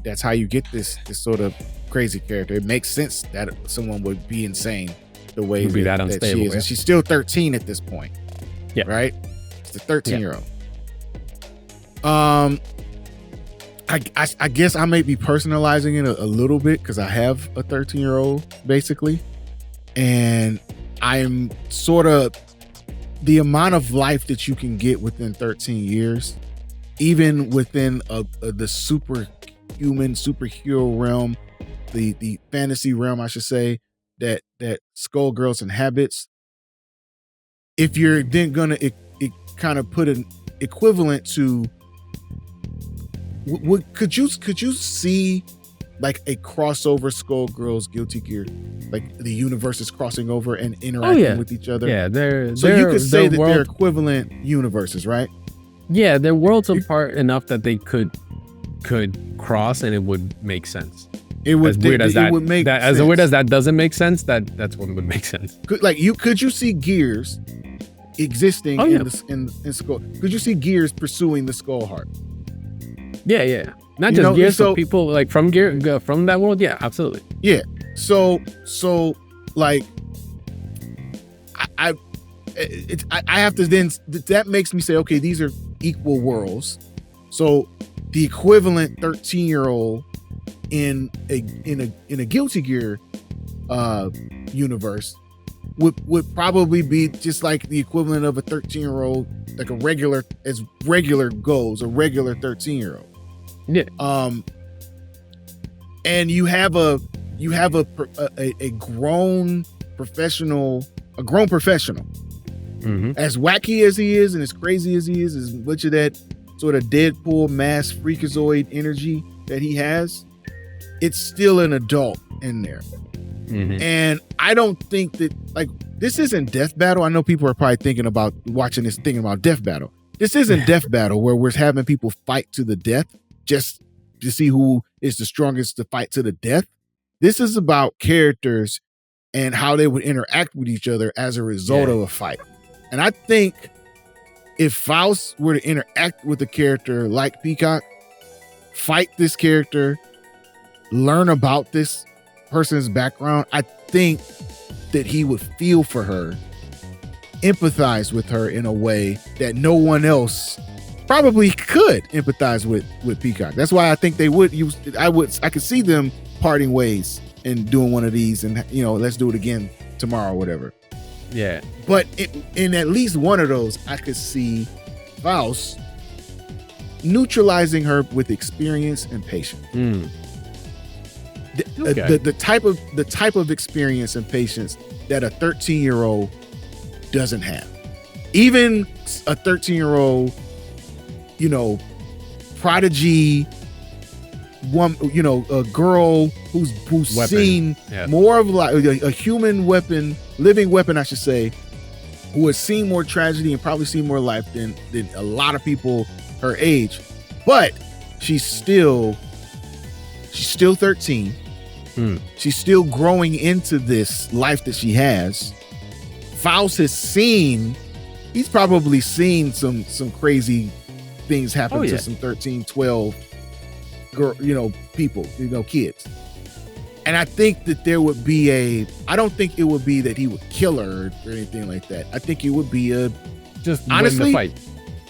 that's how you get this sort of crazy character. It makes sense that someone would be insane the way that she is. And she's still 13 at this point. Yeah. Right? It's a 13-year-old. I guess I may be personalizing it a little bit because I have a 13-year-old basically, and I'm sort of the amount of life that you can get within 13 years, even within the superhero realm, the fantasy realm, I should say, that Skullgirls inhabits. If you're then gonna it kind of put an equivalent to. Could you see like a crossover Skullgirls Guilty Gear, like the universes crossing over and interacting with each other? Yeah, you could say that they're equivalent universes, right? Yeah, they're worlds apart enough that they could cross and it would make sense. It would. As weird as that would make sense. As weird as that doesn't make sense, that's what would make sense. Could you see Gears existing in Skull? Could you see Gears pursuing the Skull Heart? Yeah. Not just Gears, so people like from that world. Yeah, absolutely. Yeah. So like, I have to then, that makes me say, okay, these are equal worlds. So the equivalent 13-year-old in a Guilty Gear universe would probably be just like the equivalent of a 13-year-old, like a regular 13-year-old. Yeah. And you have a grown professional. Mm-hmm. As wacky as he is and as crazy as he is, as much of that sort of Deadpool mass freakazoid energy that he has, it's still an adult in there. Mm-hmm. And I don't think that, like, this isn't Death Battle. I know people are probably thinking about watching this, thinking about Death Battle. This isn't Death Battle where we're having people fight to the death just to see who is the strongest to fight to the death. This is about characters and how they would interact with each other as a result of a fight. And I think if Faust were to interact with a character like Peacock, fight this character, learn about this person's background, I think that he would feel for her, empathize with her in a way that no one else probably could empathize with Peacock. That's why I think they would use. I could see them parting ways and doing one of these, and let's do it again tomorrow, or whatever. Yeah. But in at least one of those, I could see Faust neutralizing her with experience and patience. The type of experience and patience that a 13-year-old doesn't have. Even a 13-year-old, prodigy, one, a girl who's seen more of like a human weapon, living weapon, I should say, who has seen more tragedy and probably seen more life than a lot of people her age, but she's still 13. She's still growing into this life that she has. Faust he's probably seen some crazy things happen to some 13, 12 girl, people, kids. And I think that there would be I don't think it would be that he would kill her or anything like that. I think it would be just honestly, win the fight.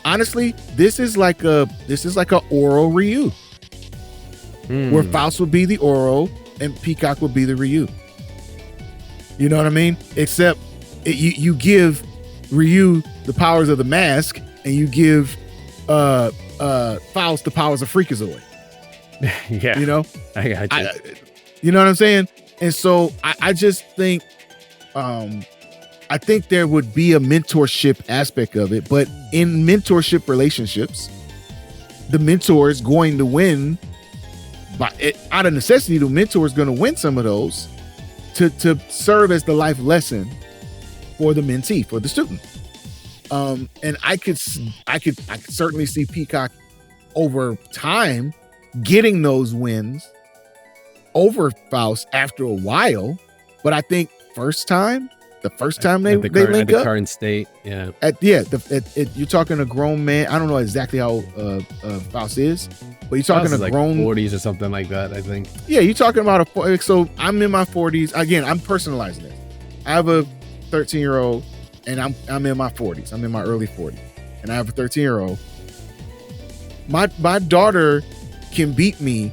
Honestly, this is like a Oro Ryu. Where Faust would be the Oro and Peacock would be the Ryu. You know what I mean? Except you give Ryu the powers of the mask and you give Faust the powers of Freakazoid. Yeah. You know? I got you. You know what I'm saying? And so I just think I think there would be a mentorship aspect of it, but in mentorship relationships, the mentor is going to win out of necessity. The mentor is going to win some of those to serve as the life lesson for the mentee, for the student. And I could certainly see Peacock over time getting those wins over Faust after a while, but I think the first time they link at the up, current state, yeah. You're talking a grown man. I don't know exactly how Faust is, but you're talking a grown 40s or something like that, I think. Yeah, you're talking about so I'm in my 40s. Again, I'm personalizing it. I have a 13-year-old, and I'm in my 40s. I'm in my early 40s, and I have a 13-year-old. My daughter can beat me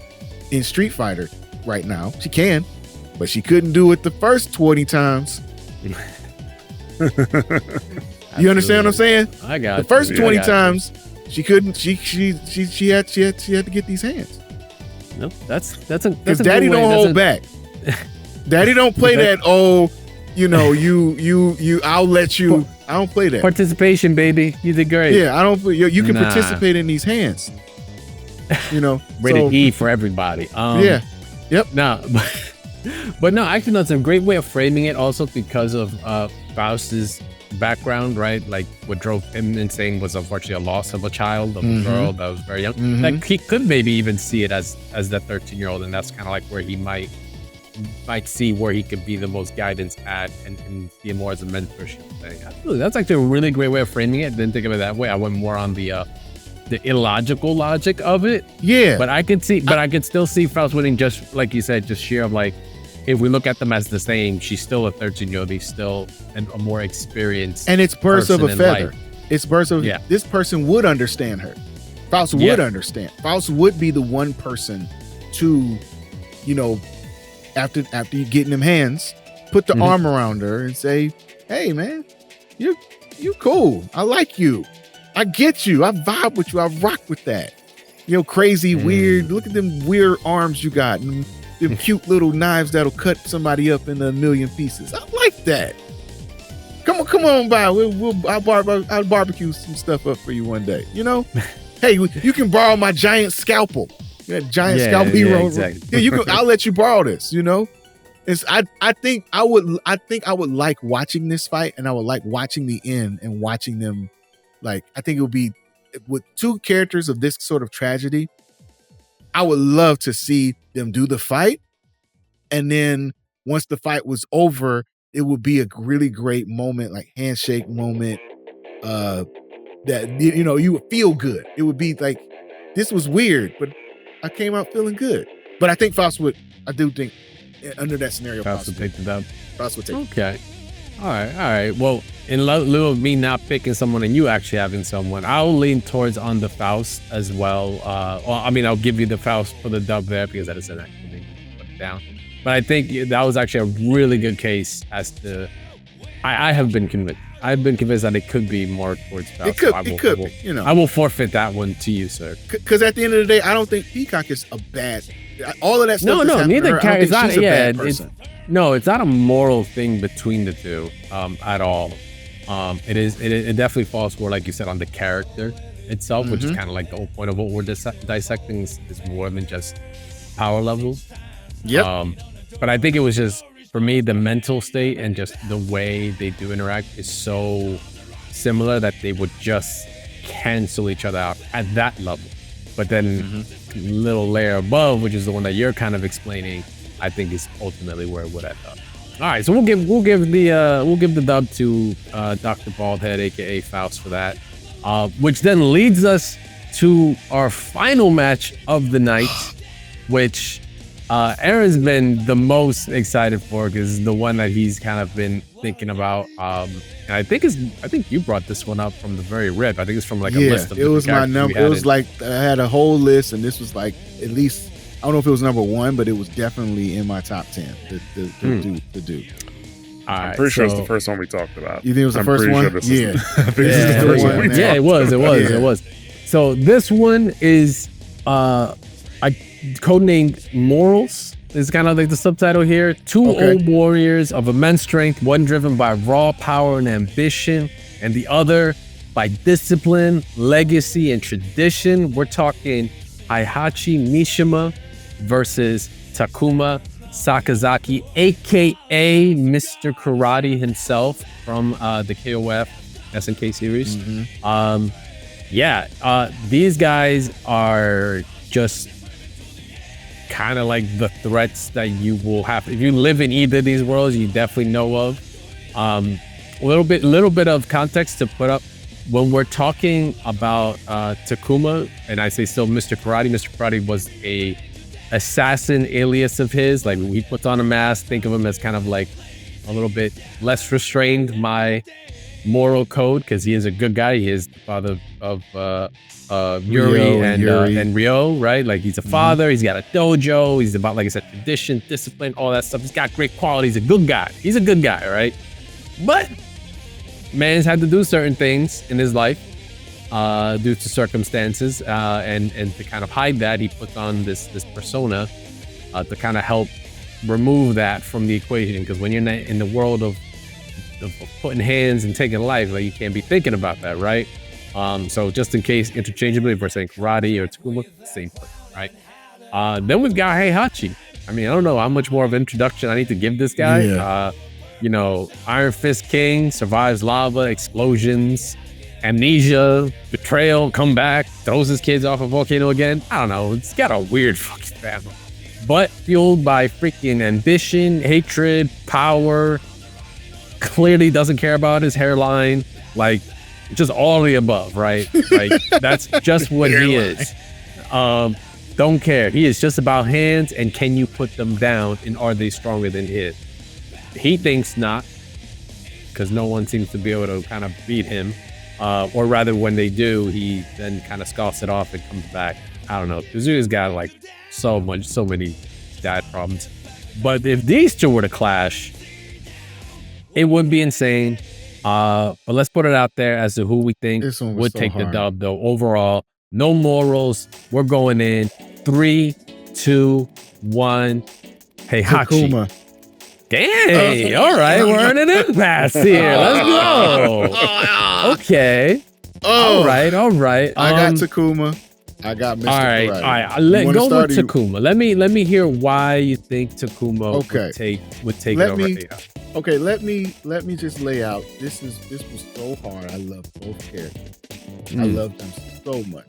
in Street Fighter right now. She can, but she couldn't do it the first 20 times. You understand what I'm saying? I got the first 20 times she couldn't. She had to get these hands. Nope, that's because Daddy don't hold back. Daddy don't play that. Oh, you. I'll let you. I don't play that. Participation, baby. You did great. Yeah, I don't. You can participate in these hands. Rated E for everybody. Yeah. Yep. No, but no, actually, that's a great way of framing it. Also, because of Faust's background, right? Like what drove him insane was unfortunately a loss of a child, of a girl that was very young. Like he could maybe even see it as that 13-year-old, and that's kind of like where he might see where he could be the most guidance at, and see it more as a mentorship thing. Absolutely. That's actually a really great way of framing it. Didn't think of it that way. I went more on the illogical logic of it. Yeah. But I could still see Faust winning, just like you said, just sheer of like, if we look at them as the same, she's still a 13-year-old. He's still a more experienced. And it's birds of a feather. Life. It's birds of. Yeah. This person would understand her. Faust would understand. Faust would be the one person to, after you getting them hands, put the arm around her and say, "Hey, man, you cool. I like you. I get you. I vibe with you. I rock with that. Crazy, weird. Look at them weird arms you got, and them cute little knives that'll cut somebody up in a million pieces. I like that. Come on by. I'll barbecue some stuff up for you one day. Hey, you can borrow my giant scalpel. That giant scalpel. Yeah, exactly. Yeah, I'll let you borrow this. I think I would like watching this fight, and I would like watching the end and watching them. Like, I think it would be with two characters of this sort of tragedy. I would love to see them do the fight, and then once the fight was over, it would be a really great moment, like handshake moment. That you would feel good. It would be like, this was weird, but I came out feeling good. But I think Faust would. I do think under that scenario, Faust would take the dub. Faust would take. Okay. All right. Well, in lieu of me not picking someone and you actually having someone, I'll lean towards on the Faust as well. I'll give you the Faust for the dub there because that is an actually put it down. But I think that was actually a really good case as to. I have been convinced. I've been convinced that it could be more towards Faust. It could be. I will forfeit that one to you, sir. Because at the end of the day, I don't think Peacock is a bad. All of that stuff. No, neither character. It's not. Yeah, it's not a moral thing between the two at all. It definitely falls more, like you said, on the character itself, which is kind of like the whole point of what we're dissecting is more than just power levels. Yep. But I think it was just, for me, the mental state and just the way they do interact is so similar that they would just cancel each other out at that level. But then little layer above, which is the one that you're kind of explaining, I think is ultimately where it would end up. All right, so we'll give the dub to Dr. Baldhead, aka Faust, for that, which then leads us to our final match of the night, which Aaron's been the most excited for because it's the one that he's kind of been thinking about. And I think you brought this one up from the very rip. I think it's from like a list of it was my number. It was like I had a whole list, and this was like at least I don't know if it was number 1, but it was definitely in my top 10 to do. I'm pretty sure it's the first one we talked about. You think it was the first one? Yeah, it was. So this one is codenamed Morals. Is kind of like the subtitle here. Two old warriors of immense strength, one driven by raw power and ambition, and the other by discipline, legacy, and tradition. We're talking Heihachi Mishima versus Takuma Sakazaki, aka Mr. Karate himself from the KOF SNK series. These guys are just kind of like the threats that you will have if you live in either of these worlds. You definitely know of. A little bit of context to put up when we're talking about Takuma, and I say still Mr. Karate. Mr. Karate was a assassin alias of his. Like he puts on a mask. Think of him as kind of like a little bit less restrained. My moral code, because he is a good guy. He is the father of Yuri and Ryo, right? Like he's a father. He's got a dojo. He's about, like I said, tradition, discipline, all that stuff. He's got great qualities. He's a good guy. He's a good guy, right? But man's had to do certain things in his life due to circumstances, and to kind of hide that, he puts on this persona to kind of help remove that from the equation. Because when you're in the world of putting hands and taking life, like you can't be thinking about that, right? So just in case, interchangeably, if we're saying karate or Takuma, same thing, right? Then we've got Heihachi. I mean, I don't know how much more of an introduction I need to give this guy. Iron Fist King, survives lava, explosions, amnesia, betrayal, comeback, throws his kids off a volcano again. I don't know. It's got a weird fucking family. But fueled by freaking ambition, hatred, power, clearly doesn't care about his hairline. Like, just all of the above, right? Like, that's just what he is. Don't care. He is just about hands and can you put them down, and are they stronger than his? He thinks not, because no one seems to be able to kind of beat him. Or rather, when they do, he then kind of scoffs it off and comes back. I don't know. Kazuya's got like so many dad problems. But if these two were to clash, it would be insane. But let's put it out there as to who we think would take the dub, though. Overall, no morals. We're going in 3, 2, 1. Heihachi. Takuma. Dang, all right, we're in an impasse here. Let's go. Okay. All right. I got Takuma. I got Mr. All right. Go with Takuma. Let me hear why you think Takuma would take it over. Okay, let me just lay out. This was so hard. I love both characters. I love them so much.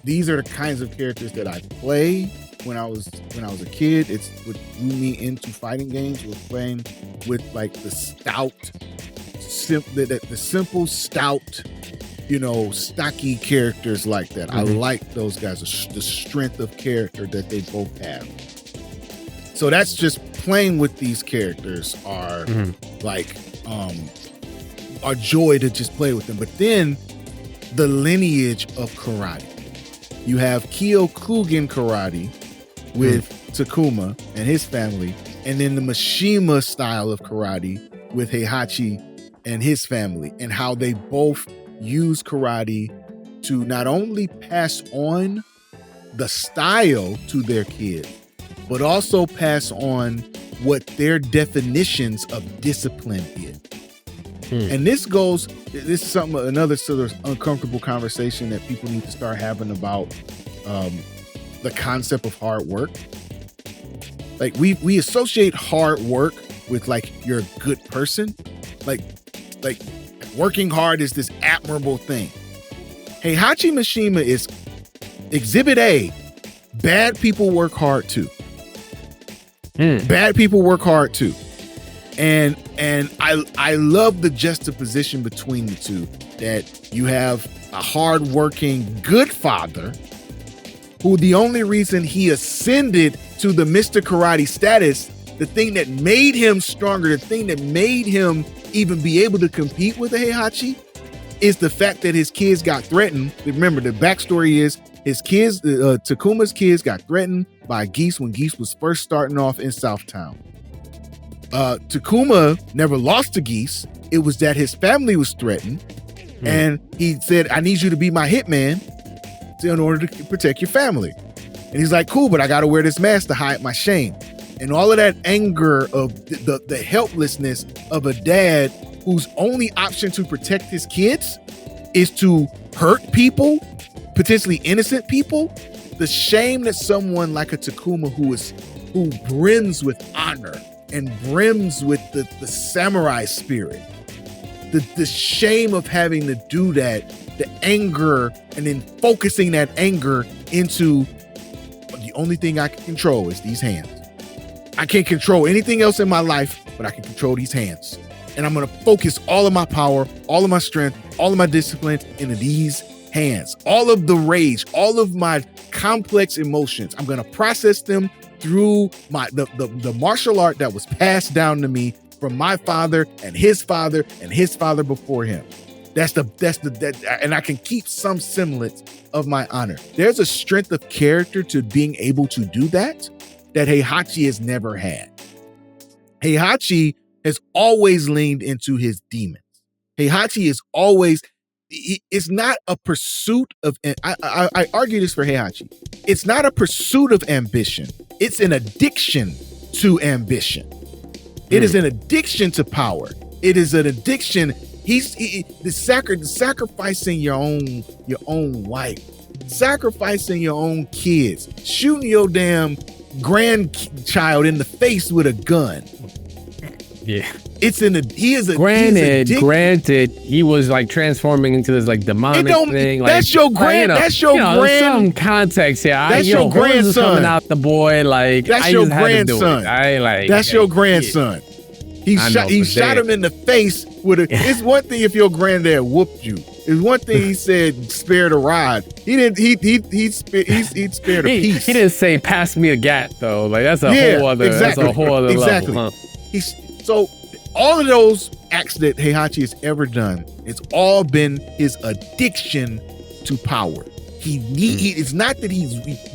These are the kinds of characters that I play when I was a kid. It's what drew me into fighting games, was playing with like the simple stout, stocky characters like that. I like those guys, the strength of character that they both have. So that's just playing with these characters are like a joy to just play with them. But then the lineage of karate. You have Kyokugen karate with Takuma and his family, and then the Mishima style of karate with Heihachi and his family, and how they both use karate to not only pass on the style to their kids, but also pass on what their definitions of discipline is. And this is another sort of uncomfortable conversation that people need to start having about the concept of hard work. Like we associate hard work with like you're a good person. Like working hard is this admirable thing. Heihachi Mishima is exhibit A. Bad people work hard too. Bad people work hard too. And I love the juxtaposition between the two, that you have a hardworking good father who the only reason he ascended to the Mr. Karate status, the thing that made him stronger, the thing that made him even be able to compete with the Heihachi, is the fact that his kids got threatened. Remember, the backstory is his kids, Takuma's kids got threatened by Geese when Geese was first starting off in Southtown. Takuma never lost to Geese. It was that his family was threatened, and he said, I need you to be my hitman in order to protect your family. And he's like, cool, but I got to wear this mask to hide my shame. And all of that anger of the helplessness of a dad whose only option to protect his kids is to hurt people, potentially innocent people. The shame that someone like a Takuma who brims with honor and brims with the samurai spirit, the shame of having to do that, the anger, and then focusing that anger into the only thing I can control is these hands. I can't control anything else in my life, but I can control these hands. And I'm going to focus all of my power, all of my strength, all of my discipline into these hands. All of the rage, all of my complex emotions, I'm going to process them through the martial art that was passed down to me from my father and his father before him. And I can keep some semblance of my honor. There's a strength of character to being able to do that Heihachi has never had. Heihachi has always leaned into his demons. Heihachi is always, it's not a pursuit of, I argue this for Heihachi. It's not a pursuit of ambition. It's an addiction to ambition. It is an addiction to power. It is an addiction. Sacrificing your own wife, sacrificing your own kids, shooting your damn grandchild in the face with a gun. Yeah, Granted, he was like transforming into this like demonic thing. That's your some context here. That's your grandson coming out the boy. Like that's your grandson. That's your grandson. He shot him in the face with a. It's one thing if your granddad whooped you. It's one thing he said spared a rod. He didn't. He spared a piece. He didn't say pass me a gat though. Like that's a whole other. Exactly. That's a whole other level. Huh? So all of those acts that Heihachi has ever done, it's all been his addiction to power. It's not that he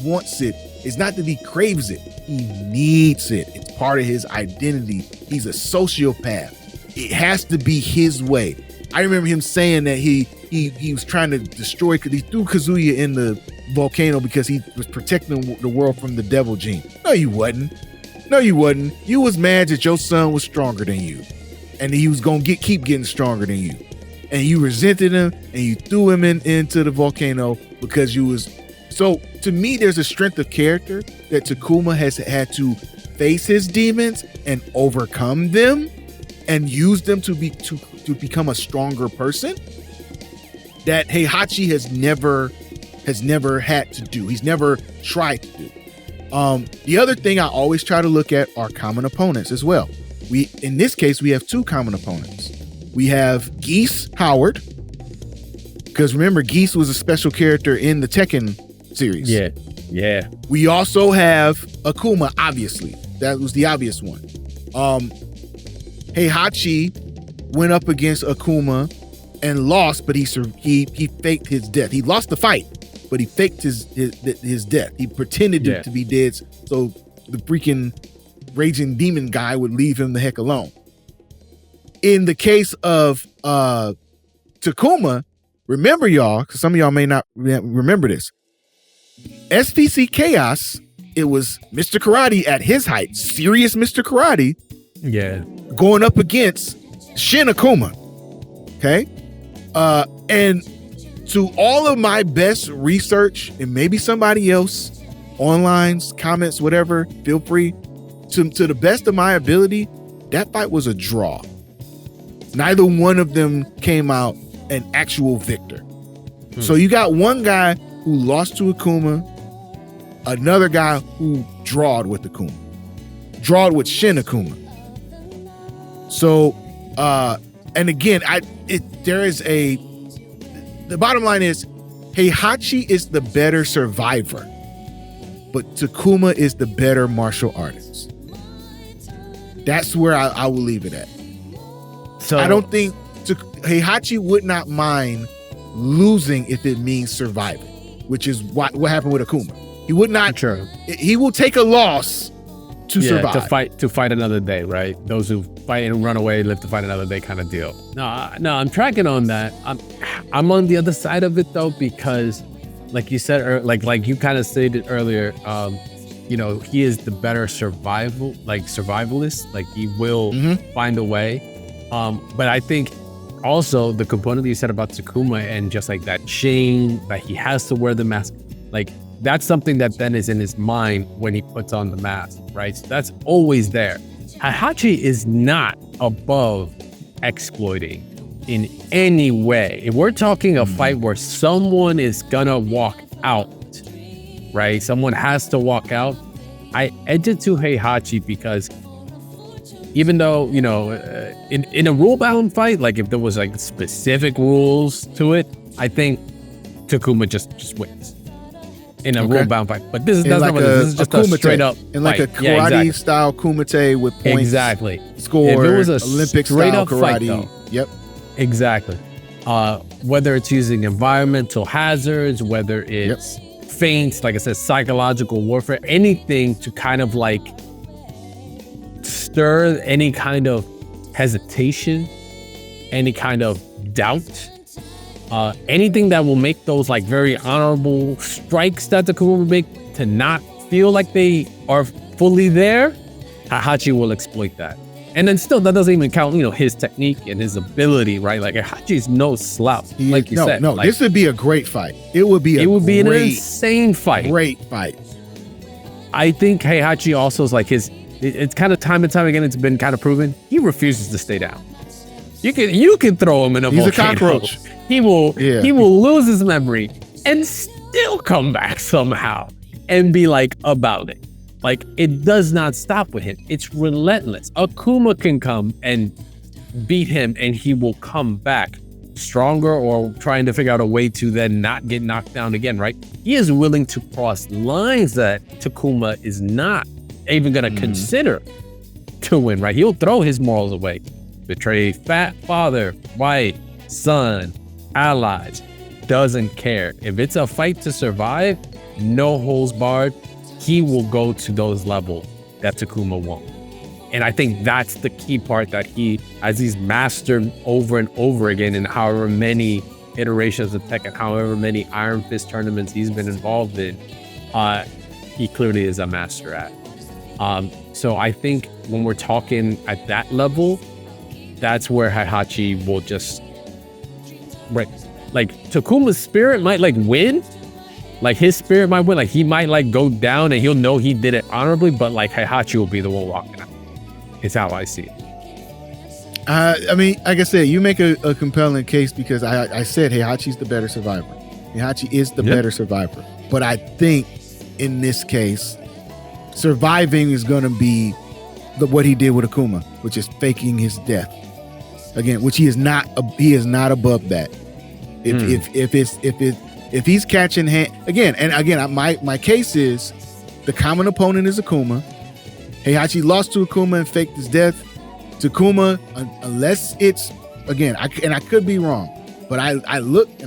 wants it. It's not that he craves it. He needs it. It's part of his identity. He's a sociopath. It has to be his way. I remember him saying that he was trying to destroy, because he threw Kazuya in the volcano because he was protecting the world from the devil gene. No, you wasn't. You was mad that your son was stronger than you, and he was gonna keep getting stronger than you, and you resented him, and you threw him into the volcano because you was. So to me, there's a strength of character that Takuma has had to face his demons and overcome them, and use them to become a stronger person. That Heihachi has never had to do. He's never tried to do. The other thing I always try to look at are common opponents as well. In this case, we have two common opponents. We have Geese Howard, because remember, Geese was a special character in the Tekken series. Yeah. We also have Akuma, obviously. That was the obvious one. Heihachi went up against Akuma and lost, but he faked his death. He lost the fight, but he faked his death. He pretended to be dead, so the freaking raging demon guy would leave him the heck alone. In the case of Takuma, remember y'all, because some of y'all may not remember this, SPC Chaos, it was Mr. Karate at his height, serious Mr. Karate, going up against Shin Akuma. Okay? And to all of my best research, and maybe somebody else, online, comments, whatever, feel free, to the best of my ability, that fight was a draw. Neither one of them came out an actual victor. So you got one guy who lost to Akuma, another guy who drawed with Akuma, drawed with Shin Akuma. So, and again, the bottom line is Heihachi is the better survivor. but Takuma is the better martial artist. That's where I will leave it at. So I don't think Heihachi would not mind losing if it means surviving, which is what happened with Akuma. He would not. True. He will take a loss to survive. To fight another day, right? Those who fight and run away live to fight another day kind of deal. No, I'm tracking on that. I'm on the other side of it though, because like you said, like you kind of stated earlier, he is the better survivalist. Like he will find a way. But I think also the component that you said about Takuma and just like that chain that he has to wear the mask, like that's something that then is in his mind when he puts on the mask, right? So that's always there. Heihachi is not above exploiting in any way. If we're talking a fight where someone is gonna walk out, right? Someone has to walk out. I edge it to Heihachi because even though, in a rule-bound fight, like if there was like specific rules to it, I think Takuma just wins in a rule-bound fight. But this is just a straight up in like fight. a karate style kumite with points. Exactly. Scored. If it was a Olympic straight style up karate. fight, though, Yep. Exactly. Whether it's using environmental hazards, whether it's feints, like I said, psychological warfare, anything to kind of like stir any kind of hesitation, any kind of doubt, anything that will make those like very honorable strikes that Takuma would make to not feel like they are fully there, Heihachi will exploit that. And then still, that doesn't even count, his technique and his ability, right? Like Heihachi's no slouch, like you said. No, this would be a great fight. It would be an insane fight. Great fight. I think Heihachi also is like it's kind of time and time again, it's been kind of proven, he refuses to stay down. You can throw him in a volcano. He's a cockroach. He will lose his memory and still come back somehow and be like about it. Like, it does not stop with him. It's relentless. Akuma can come and beat him and he will come back stronger or trying to figure out a way to then not get knocked down again, right? He is willing to cross lines that Takuma is not even going to consider to win, right? He'll throw his morals away. Betray father, wife, son, allies. Doesn't care. If it's a fight to survive, no holds barred, he will go to those levels that Takuma won't. And I think that's the key part that as he's mastered over and over again in however many iterations of Tekken, however many Iron Fist tournaments he's been involved in, he clearly is a master at. So I think when we're talking at that level, that's where Heihachi will just, right, like Takuma's spirit might like win. Like his spirit might win, like he might like go down and he'll know he did it honorably, but like Heihachi will be the one walking out. It's how I see it. I mean, like I said, you make a compelling case because I said Heihachi's the better survivor. Heihachi is the better survivor. But I think in this case, surviving is going to be what he did with Akuma, which is faking his death. Again, which he is not above that. If he's catching hand again, my case is the common opponent is Akuma. Heihachi lost to Akuma and faked his death. Takuma, unless it's again, I could be wrong, but I looked.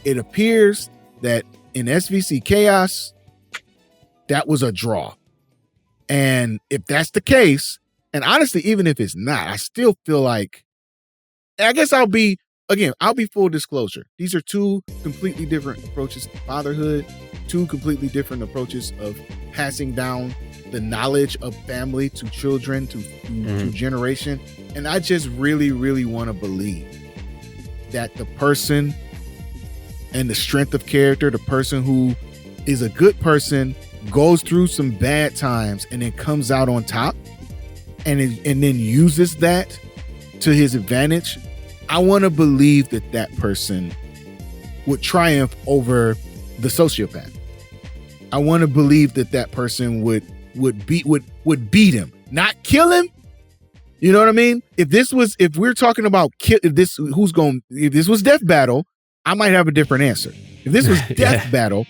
It appears that in SVC Chaos, that was a draw. And if that's the case, and honestly, even if it's not, I still feel like, I guess I'll be full disclosure. These are two completely different approaches to fatherhood, two completely different approaches of passing down the knowledge of family to children, to generation. And I just really, really want to believe that the person and the strength of character, the person who is a good person, goes through some bad times and then comes out on top and then uses that to his advantage. I want to believe that person would triumph over the sociopath. I want to believe that person would beat him, not kill him. You know what I mean? If this was Death Battle, I might have a different answer. If this was Death Battle,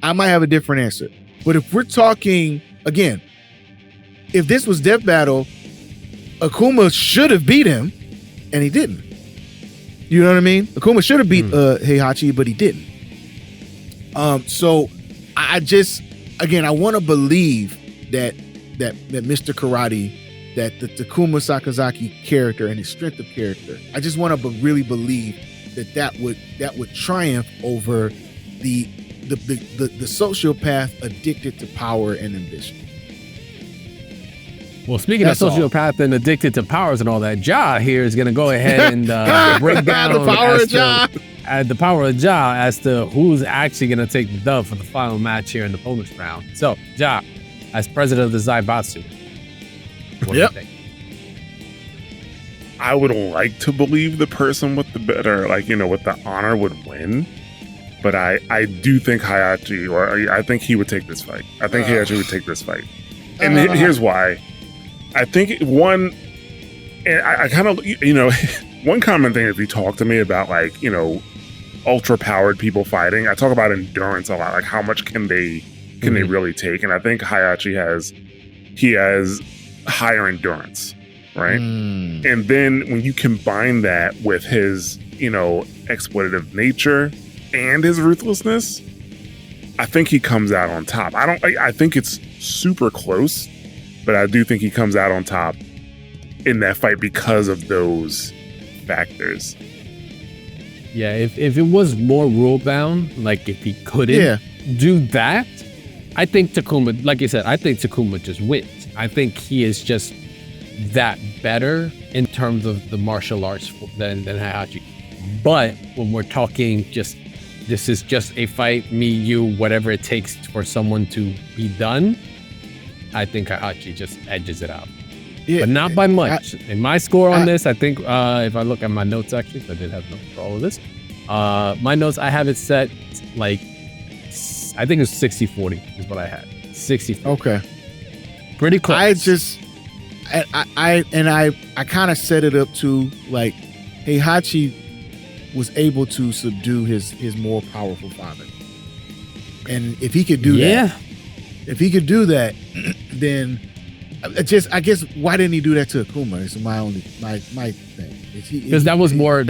I might have a different answer. But if we're talking, again, if this was Death Battle, Akuma should have beat him, and he didn't. You know what I mean? Akuma should have beat Heihachi, but he didn't. So I just, again, I want to believe that Mr. Karate, that the Takuma Sakazaki character and his strength of character, I just want to really believe that would triumph over the sociopath addicted to power and ambition. Well, speaking of sociopath and addicted to powers and all that, Ja here is going to go ahead and break down the power of Ja. The power of Ja as to who's actually going to take the dub for the final match here in the bonus round. So, Ja, as president of the Zaibatsu, what do you think? I would like to believe the person with the better, with the honor would win. But I do think Heihachi, or I think he would take this fight. I think Heihachi would take this fight. And here's why. I think one, and I kind of, one common thing is he talked to me about ultra powered people fighting. I talk about endurance a lot, like how much can they really take? And I think Heihachi has higher endurance, right? And then when you combine that with his, exploitative nature and his ruthlessness, I think he comes out on top. I think it's super close, but I do think he comes out on top in that fight because of those factors. Yeah, if it was more rule bound, like if he couldn't do that, I think Takuma, like you said, I think Takuma just wins. I think he is just that better in terms of the martial arts than Heihachi. But when we're talking this is just a fight, me, you, whatever it takes for someone to be done, I think Heihachi just edges it out. Yeah, but not by much. In my score on this, I think if I look at my notes, actually, so I did have notes for all of this. My notes, I have it set I think it's 60-40 is what I had. 60-40. Okay. Pretty close. I kind of set it up to Heihachi was able to subdue his more powerful father. And if he could do that, then I guess why didn't he do that to Akuma? It's my thing. Because that was more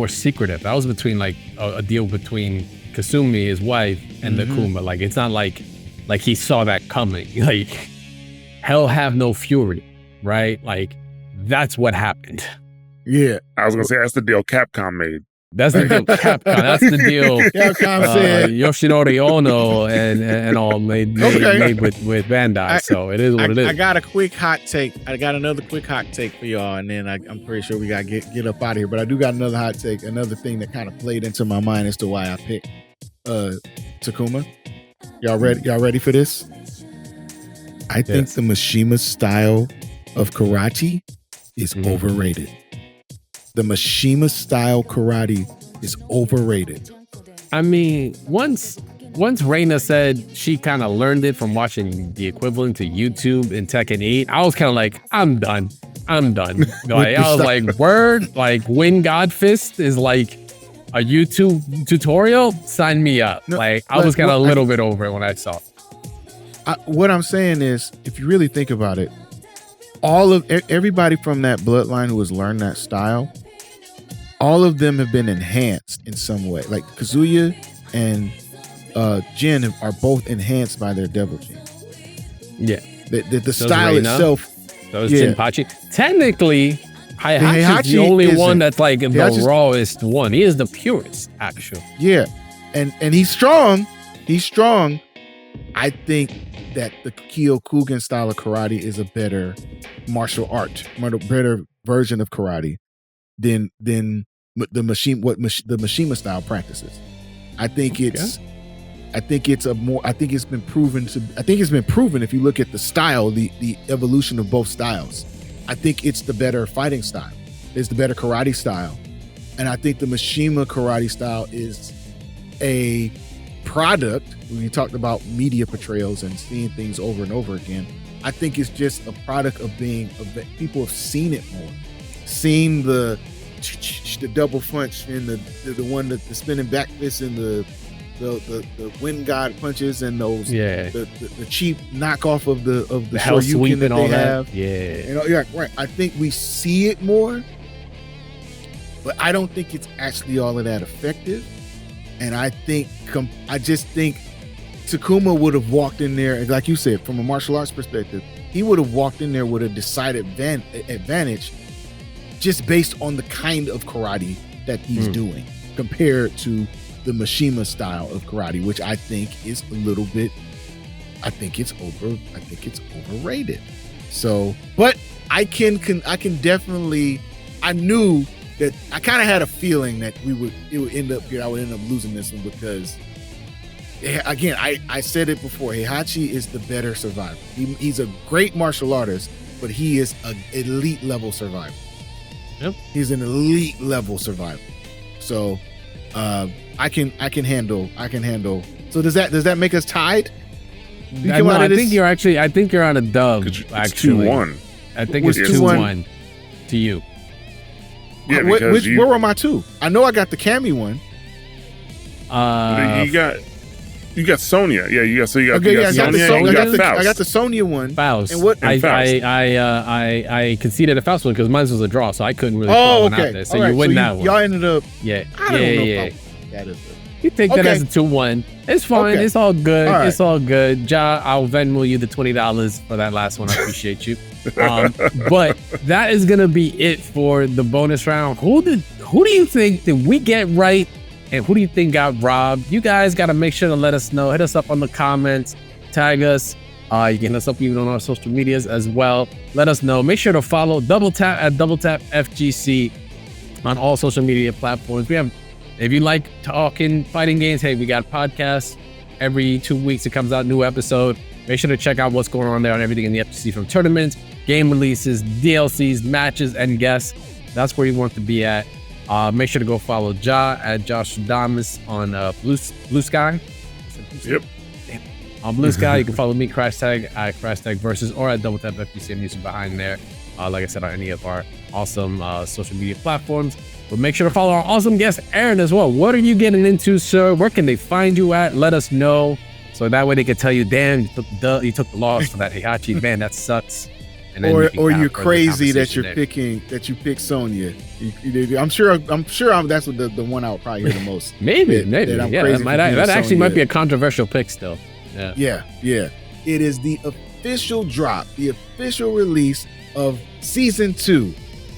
secretive. That was between a deal between Kasumi, his wife, and the Akuma. It's not like he saw that coming. Hell have no fury, right? That's what happened. Yeah. I was gonna say that's the deal Capcom made. That's the deal Capcom. That's the deal Yoshinori Ono and all made with Bandai. So it is what it is. I got a quick hot take. I got another quick hot take for y'all, and then I'm pretty sure we gotta get up out of here. But I do got another hot take, another thing that kind of played into my mind as to why I picked Takuma. Y'all ready for this? I think the Mishima style of karate is overrated. The Mishima style karate is overrated. I mean, once Reina said she kind of learned it from watching the equivalent to YouTube in Tekken 8, I was kind of like, I'm done. I was like, word, Wind God Fist is like a YouTube tutorial? Sign me up. I was kind of a little bit over it when I saw it. What I'm saying is, if you really think about it, everybody from that bloodline who has learned that style, all of them have been enhanced in some way. Like Kazuya and Jin are both enhanced by their devil gene. Yeah. The style itself. Those Jinpachi. Technically, Heihachi is the only one that's the rawest one. He is the purest, actually. Yeah. And he's strong. I think that the Kyokugen style of karate is a better martial art, better version of karate than the Mishima style practices. I think it's been proven if you look at the style, the evolution of both styles. I think it's the better fighting style. It's the better karate style. And I think the Mishima karate style is a product. When you talked about media portrayals and seeing things over and over again, I think it's just a product of people have seen it more, seen the double punch and the one that the spinning back fist and the the wind god punches and those the cheap knockoff of the hell sweep and all they have. that. Yeah. You know, yeah, right. I think we see it more, but I don't think it's actually all of that effective. And I just think Takuma would have walked in there, like you said, from a martial arts perspective, he would have walked in there with a decided advantage just based on the kind of karate that he's doing compared to the Mishima style of karate, which I think is a little bit, I think it's overrated. So, but I can definitely, I knew that I kind of had a feeling that I would end up losing this one because, again, I said it before, Heihachi is the better survivor. He's a great martial artist, but he is an elite level survivor. Yep. He's an elite level survivor. So I can handle. So does that make us tied? I think you're on a dub. Actually, 2-1. I think it's 2-1 to you. Yeah, where were my two? I know I got the Cammy one. You got Sonya. Yeah, you got Sonya. I got the Sonya one. Faust. And what? I conceded a Faust one because mine was a draw, so I couldn't really throw one out there. So you win that one. Y'all ended up. Yeah. I don't know that is. You take that as a 2-1. It's fine. Okay. It's all good. All right. It's all good. Ja, I'll Venmo you the $20 for that last one. I appreciate you. But that is gonna be it for the bonus round. Who do you think did we get right, and who do you think got robbed? You guys gotta make sure to let us know. Hit us up on the comments, tag us. You can hit us up even on our social medias as well. Let us know. Make sure to follow Double Tap at Double Tap FGC on all social media platforms. If you like talking fighting games, hey, we got podcasts every 2 weeks. It comes out new episode. Make sure to check out what's going on there on everything in the FGC, from tournaments, game releases, DLCs, matches, and guests. That's where you want to be at. Make sure to go follow Ja at Josh Damas on Blue Sky. Yep. On Blue Sky, you can follow me, Crashtag at Crashtag Versus, or at Double Tap FPC. I'm using behind there. Like I said, on any of our awesome social media platforms. But make sure to follow our awesome guest, Aaron, as well. What are you getting into, sir? Where can they find you at? Let us know. So that way they can tell you, damn, you took the loss for that Heihachi. Man, that sucks. And then or you're crazy that you pick Sonya. I'm sure that's what the one I would probably hear the most. maybe. That actually might be a controversial pick still. Yeah. It is the official drop, the official release of season 2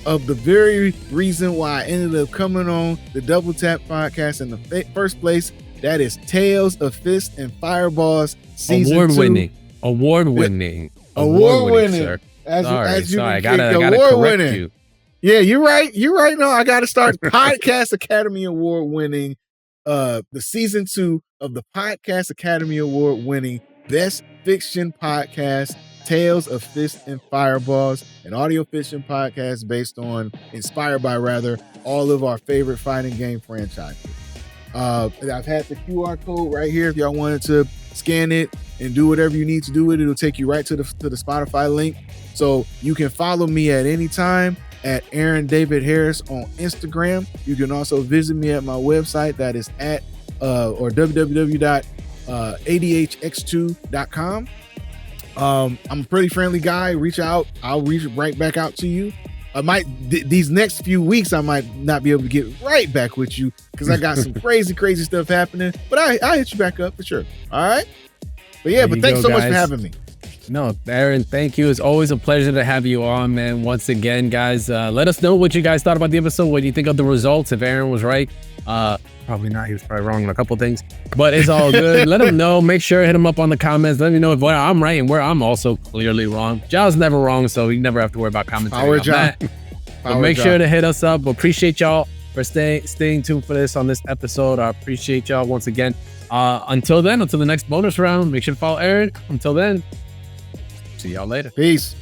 of the very reason why I ended up coming on the Double Tap podcast in the first place. That is Tales of Fists and Fireballs season 2. Award winning, sir. I gotta correct you. Yeah, you're right. No, I gotta start Podcast Academy Award winning, the season 2 of the Podcast Academy Award winning Best Fiction Podcast, Tales of Fists and Fireballs, an audio fiction podcast inspired by all of our favorite fighting game franchises. I've had the QR code right here. If y'all wanted to scan it and do whatever you need to do with it, it'll take you right to the Spotify link. So you can follow me at any time at Aaron David Harris on Instagram. You can also visit me at my website, that is at www.adhx2.com. I'm a pretty friendly guy. Reach out. I'll reach right back out to you. These next few weeks, I might not be able to get right back with you because I got some crazy stuff happening. But I'll hit you back up for sure. All right. But yeah, thanks so much for having me. No, Aaron, thank you. It's always a pleasure to have you on, man. Once again, guys, let us know what you guys thought about the episode. What do you think of the results? If Aaron was right, probably not. He was probably wrong on a couple things, but it's all good. Let him know. Make sure hit him up on the comments. Let me know if I'm right and where I'm also clearly wrong. Ja's never wrong, so you never have to worry about commenting on that. But make sure to hit us up. Appreciate y'all for staying tuned for this on this episode. I appreciate y'all once again. Until the next bonus round, make sure to follow Aaron. Until then, see y'all later. Peace.